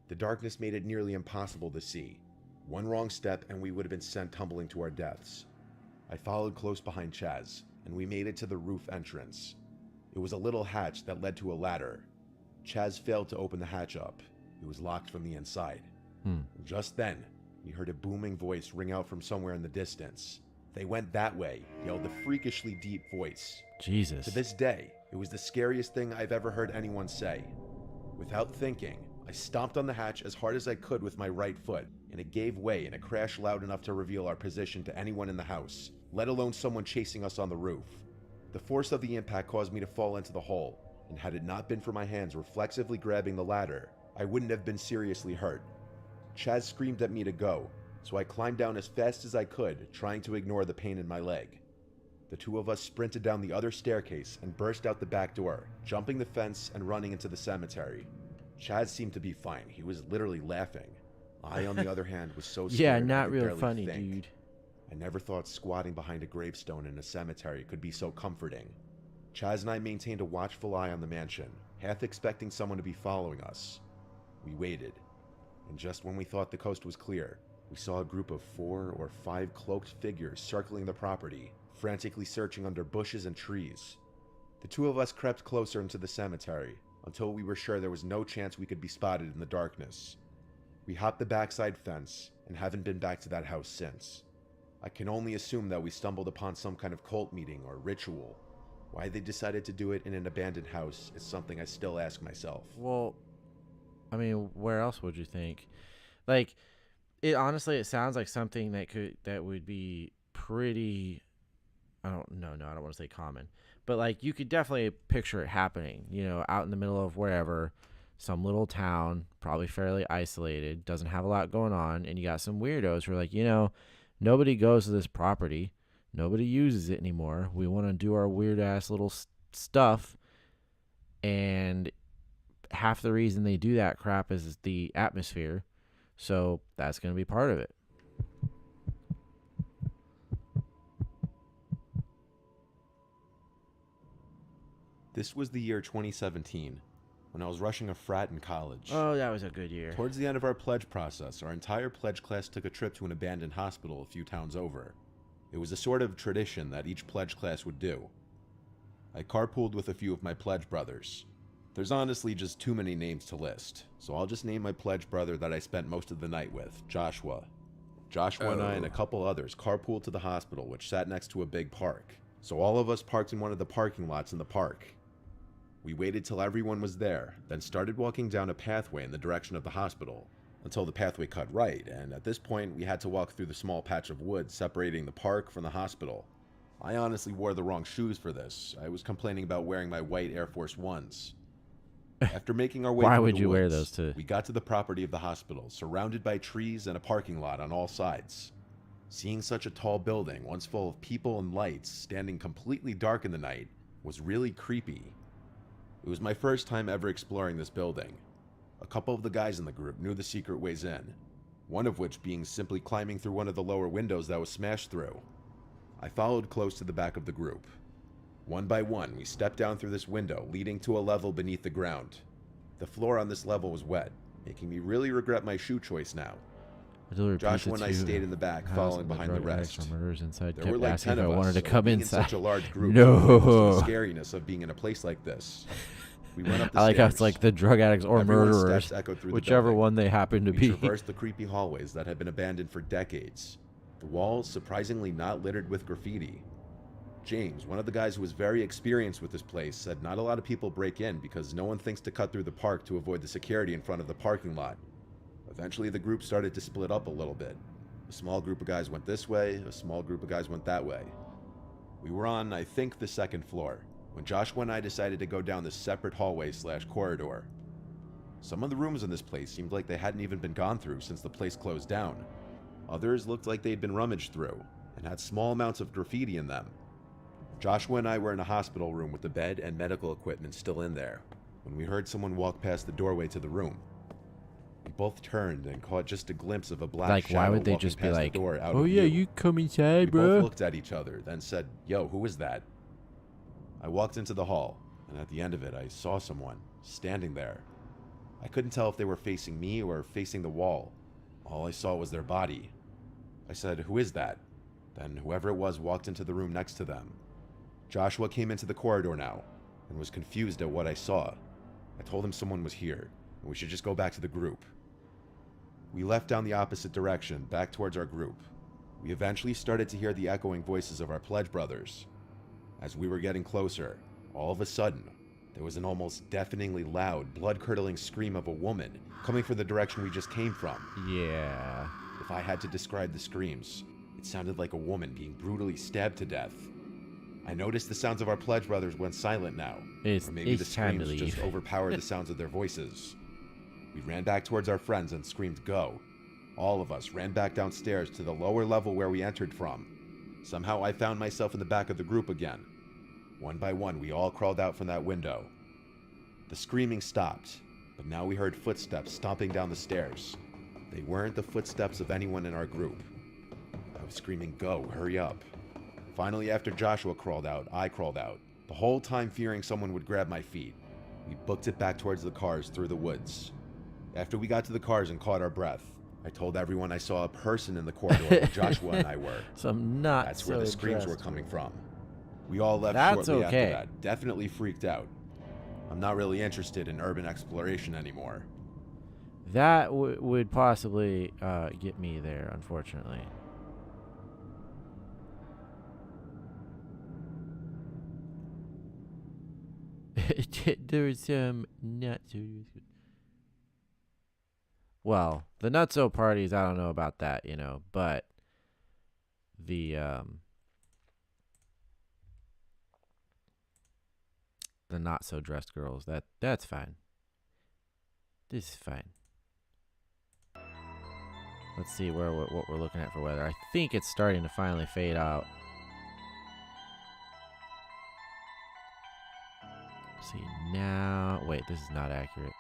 The darkness made it nearly impossible to see. One wrong step and we would have been sent tumbling to our deaths. I followed close behind Chaz, and we made it to the roof entrance. It was a little hatch that led to a ladder. Chaz failed to open the hatch up. It was locked from the inside. Just then, we heard a booming voice ring out from somewhere in the distance. "They went that way," yelled the freakishly deep voice. Jesus. To this day, it was the scariest thing I've ever heard anyone say. Without thinking, I stomped on the hatch as hard as I could with my right foot, and it gave way and it crashed loud enough to reveal our position to anyone in the house, let alone someone chasing us on the roof. The force of the impact caused me to fall into the hole, and had it not been for my hands reflexively grabbing the ladder, I wouldn't have been seriously hurt. Chaz screamed at me to go, so I climbed down as fast as I could, trying to ignore the pain in my leg. The two of us sprinted down the other staircase and burst out the back door, jumping the fence and running into the cemetery. Chaz seemed to be fine. He was literally laughing. I, on the other hand, was so scared. Yeah, I not could real barely funny, think. dude. I never thought squatting behind a gravestone in a cemetery could be so comforting. Chaz and I maintained a watchful eye on the mansion, half expecting someone to be following us. We waited, and just when we thought the coast was clear, we saw a group of 4 or 5 cloaked figures circling the property, frantically searching under bushes and trees. The two of us crept closer into the cemetery, until we were sure there was no chance we could be spotted in the darkness. We hopped the backside fence, and haven't been back to that house since. I can only assume that we stumbled upon some kind of cult meeting or ritual. Why they decided to do it in an abandoned house is something I still ask myself. Well, I mean, where else would you think? Like, it honestly, it sounds like something that would be pretty. I don't want to say common, but like you could definitely picture it happening. You know, out in the middle of wherever, some little town, probably fairly isolated, doesn't have a lot going on, and you got some weirdos who are like, nobody goes to this property, nobody uses it anymore. We want to do our weird ass little stuff, and half the reason they do that crap is the atmosphere. So that's going to be part of it. This was the year 2017, when I was rushing a frat in college. Oh, that was a good year. Towards the end of our pledge process, our entire pledge class took a trip to an abandoned hospital a few towns over. It was a sort of tradition that each pledge class would do. I carpooled with a few of my pledge brothers. There's honestly just too many names to list, so I'll just name my pledge brother that I spent most of the night with, Joshua. Joshua and I and a couple others carpooled to the hospital, which sat next to a big park. So all of us parked in one of the parking lots in the park. We waited till everyone was there, then started walking down a pathway in the direction of the hospital, until the pathway cut right, and at this point we had to walk through the small patch of woods separating the park from the hospital. I honestly wore the wrong shoes for this. I was complaining about wearing my white Air Force Ones. After making our way Why through would the you woods, wear those too? we got to the property of the hospital, surrounded by trees and a parking lot on all sides. Seeing such a tall building, once full of people and lights, standing completely dark in the night, was really creepy. It was my first time ever exploring this building. A couple of the guys in the group knew the secret ways in, one of which being simply climbing through one of the lower windows that was smashed through. I followed close to the back of the group. One by one, we stepped down through this window, leading to a level beneath the ground. The floor on this level was wet, making me really regret my shoe choice now. Joshua and I stayed in the back, following behind the rest. There were like 10 of us, wanted to so come being in inside. such a large group, No. the scariness of being in a place like this. We went up the I like how stairs. it's like the drug addicts or Everyone's murderers, steps echoed through the whichever building. one they happen to We be. traversed the creepy hallways that had been abandoned for decades. The walls surprisingly not littered with graffiti. James, one of the guys who was very experienced with this place, said not a lot of people break in because no one thinks to cut through the park to avoid the security in front of the parking lot. Eventually the group started to split up a little bit. A small group of guys went this way, a small group of guys went that way. We were on, I think, the second floor. when Joshua and I decided to go down this separate hallway/corridor. Some of the rooms in this place seemed like they hadn't even been gone through since the place closed down. Others looked like they'd been rummaged through and had small amounts of graffiti in them. Joshua and I were in a hospital room with the bed and medical equipment still in there when we heard someone walk past the doorway to the room. We both turned and caught just a glimpse of a black shadow why would they walking just be past like, the door out oh of yeah, view. you come inside, We bro? both looked at each other, then said, yo, who is that? I walked into the hall, and at the end of it, I saw someone standing there. I couldn't tell if they were facing me or facing the wall. All I saw was their body. I said, who is that? Then whoever it was walked into the room next to them. Joshua came into the corridor now, and was confused at what I saw. I told him someone was here, and we should just go back to the group. We left down the opposite direction, back towards our group. We eventually started to hear the echoing voices of our pledge brothers. As we were getting closer, all of a sudden, there was an almost deafeningly loud, blood-curdling scream of a woman coming from the direction we just came from. Yeah. If I had to describe the screams, it sounded like a woman being brutally stabbed to death. I noticed the sounds of our pledge brothers went silent now, or maybe the screams just overpowered the sounds of their voices. We ran back towards our friends and screamed, go. All of us ran back downstairs to the lower level where we entered from. Somehow I found myself in the back of the group again. One by one, we all crawled out from that window. The screaming stopped, but now we heard footsteps stomping down the stairs. They weren't the footsteps of anyone in our group. I was screaming, go, hurry up. Finally, after Joshua crawled out, I crawled out, the whole time fearing someone would grab my feet. We booked it back towards the cars through the woods. After we got to the cars and caught our breath, I told everyone I saw a person in the corridor where Joshua and I were. That's where the screams were coming from. We all left shortly after that, definitely freaked out. I'm not really interested in urban exploration anymore. That would possibly get me there, unfortunately. There's some not so good. Well, the nutso parties, I don't know about that, you know, but the not so dressed girls, that's fine. This is fine. Let's see what we're looking at for weather. I think it's starting to finally fade out. Let's see now. Wait, this is not accurate.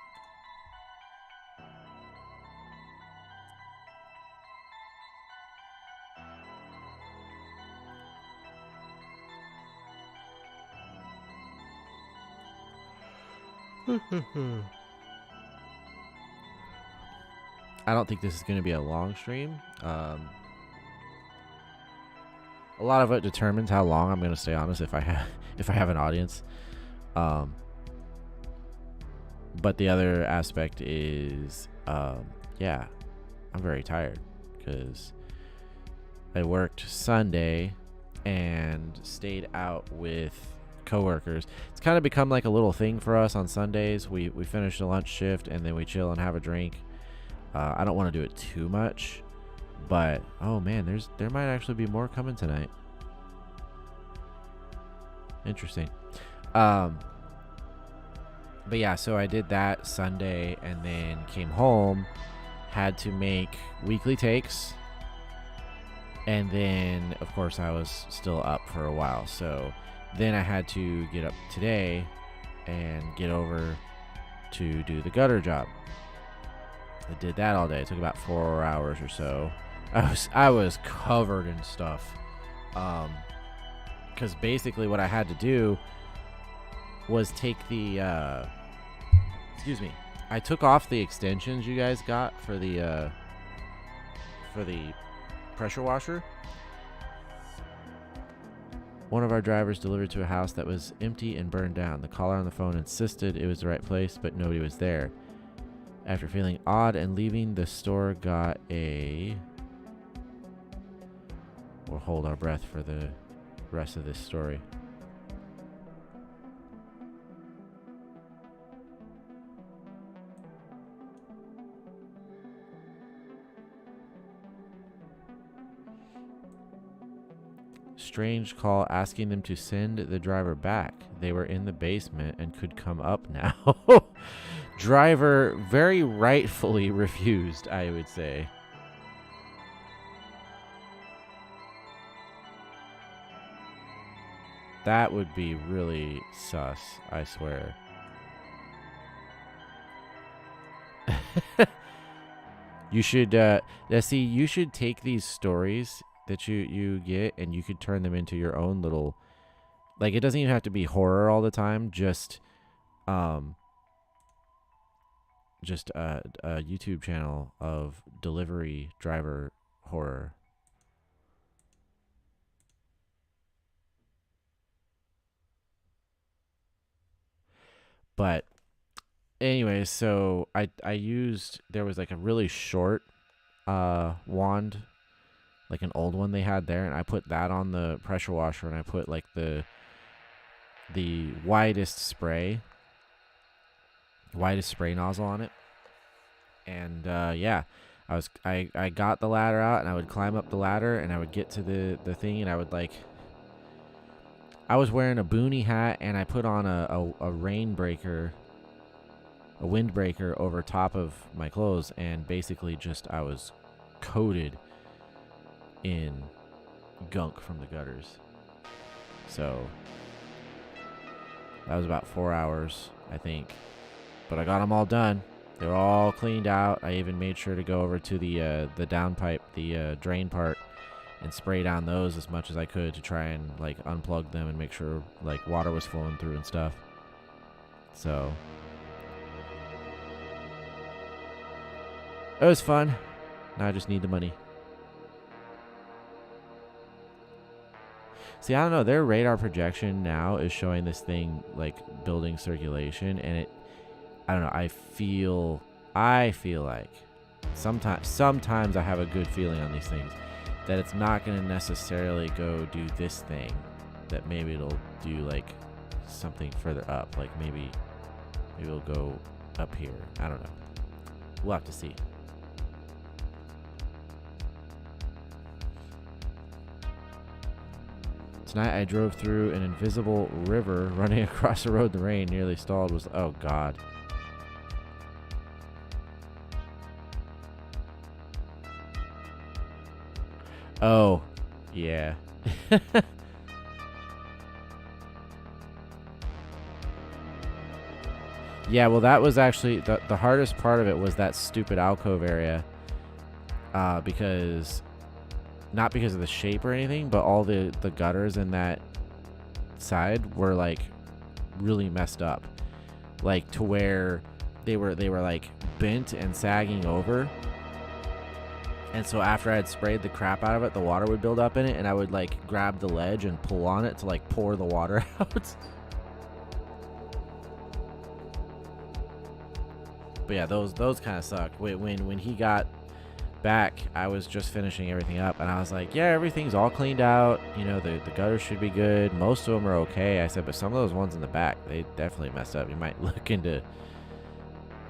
I don't think this is going to be a long stream. A lot of it determines how long I'm going to stay honest if I have an audience. But the other aspect is, yeah, I'm very tired because I worked Sunday and stayed out with coworkers. It's kind of become like a little thing for us on Sundays. We finish the lunch shift and then we chill and have a drink. I don't want to do it too much, but oh man, there might actually be more coming tonight. Interesting. But yeah, so I did that Sunday and then came home, had to make weekly takes, and then of course I was still up for a while. So then I had to get up today and get over to do the gutter job. I did that all day. It took about 4 hours or so. I was covered in stuff. Because basically what I had to do was take the I took off the extensions you guys got for the pressure washer. One of our drivers delivered to a house that was empty and burned down. The caller on the phone insisted it was the right place, but nobody was there. After feeling odd and leaving the store, got a... We'll hold our breath for the rest of this story. Strange call asking them to send the driver back. They were in the basement and could come up now. Driver very rightfully refused, I would say. That would be really sus, I swear. You should, see, you should take these stories that you get and you could turn them into your own little, like, it doesn't even have to be horror all the time, just a YouTube channel of delivery driver horror. But anyways, so I used, there was like a really short wand, like an old one they had there, and I put that on the pressure washer, and I put like the widest spray nozzle on it. And yeah, I got the ladder out, and I would climb up the ladder, and I would get to the thing, and I would like, I was wearing a boonie hat, and I put on a windbreaker over top of my clothes, and basically just I was coated in gunk from the gutters. So that was about 4 hours, I think, but I got them all done. They were all cleaned out. I even made sure to go over to the downpipe, the drain part, and spray down those as much as I could to try and like unplug them and make sure like water was flowing through and stuff. So it was fun. Now I just need the money. See, I don't know. Their radar projection now is showing this thing like building circulation, and it, I don't know. I feel like sometimes I have a good feeling on these things that it's not going to necessarily go do this thing, that maybe it'll do like something further up, like maybe it'll go up here. I don't know. We'll have to see. Tonight I drove through an invisible river running across the road in the rain, nearly stalled. Oh God. Oh, yeah. Yeah, well, that was actually the hardest part of it was that stupid alcove area. Because, not because of the shape or anything, but all the gutters in that side were like really messed up. Like to where they were like bent and sagging over. And so after I had sprayed the crap out of it, the water would build up in it, and I would like grab the ledge and pull on it to like pour the water out. But yeah, those kind of sucked. When he got back, I was just finishing everything up, and I was like, yeah, everything's all cleaned out. You know, the gutters should be good. Most of them are okay. I said, but some of those ones in the back, they definitely messed up. You might look into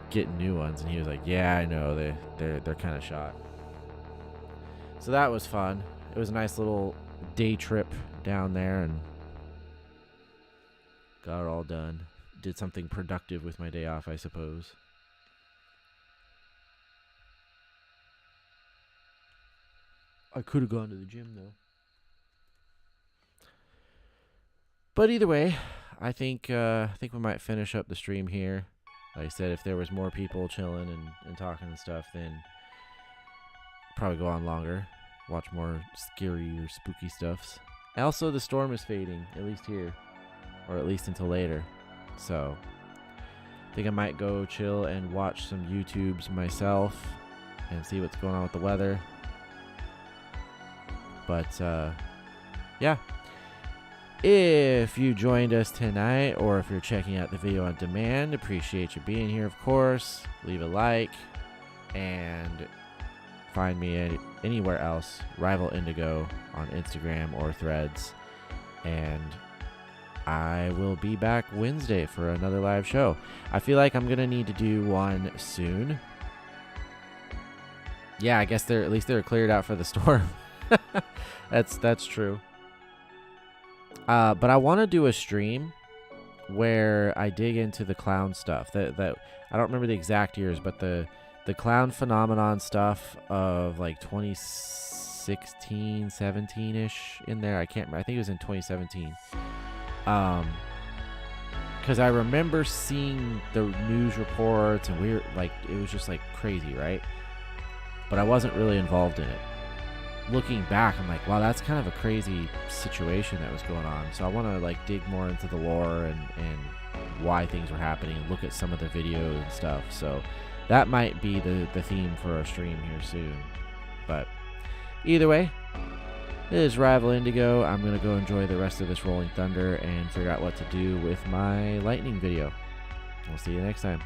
getting new ones. And he was like, yeah, I know, they're kind of shot. So that was fun. It was a nice little day trip down there, and got it all done. Did something productive with my day off, I suppose. I could have gone to the gym, though. But either way, I think we might finish up the stream here. Like I said, if there was more people chilling and talking and stuff, then probably go on longer, watch more scary or spooky stuffs. Also, the storm is fading, at least here, or at least until later. So I think I might go chill and watch some YouTubes myself and see what's going on with the weather. But yeah, if you joined us tonight, or if you're checking out the video on demand, appreciate you being here, of course. Leave a like, and find me anywhere else, Rival Indigo, on Instagram or Threads. And I will be back Wednesday for another live show. I feel like I'm gonna need to do one soon. Yeah, I guess they're cleared out for the storm. That's true. But I want to do a stream where I dig into the clown stuff. That I don't remember the exact years, but the clown phenomenon stuff of like 2016, 17-ish in there. I can't remember. I think it was in 2017. Because I remember seeing the news reports, and we were like, it was just like crazy, right? But I wasn't really involved in it. Looking back, I'm like, wow, that's kind of a crazy situation that was going on. So I want to like dig more into the lore and why things were happening, and look at some of the videos and stuff. So that might be the theme for our stream here soon. But either way, it is Rival Indigo. I'm going to go enjoy the rest of this Rolling Thunder and figure out what to do with my lightning video. We'll see you next time.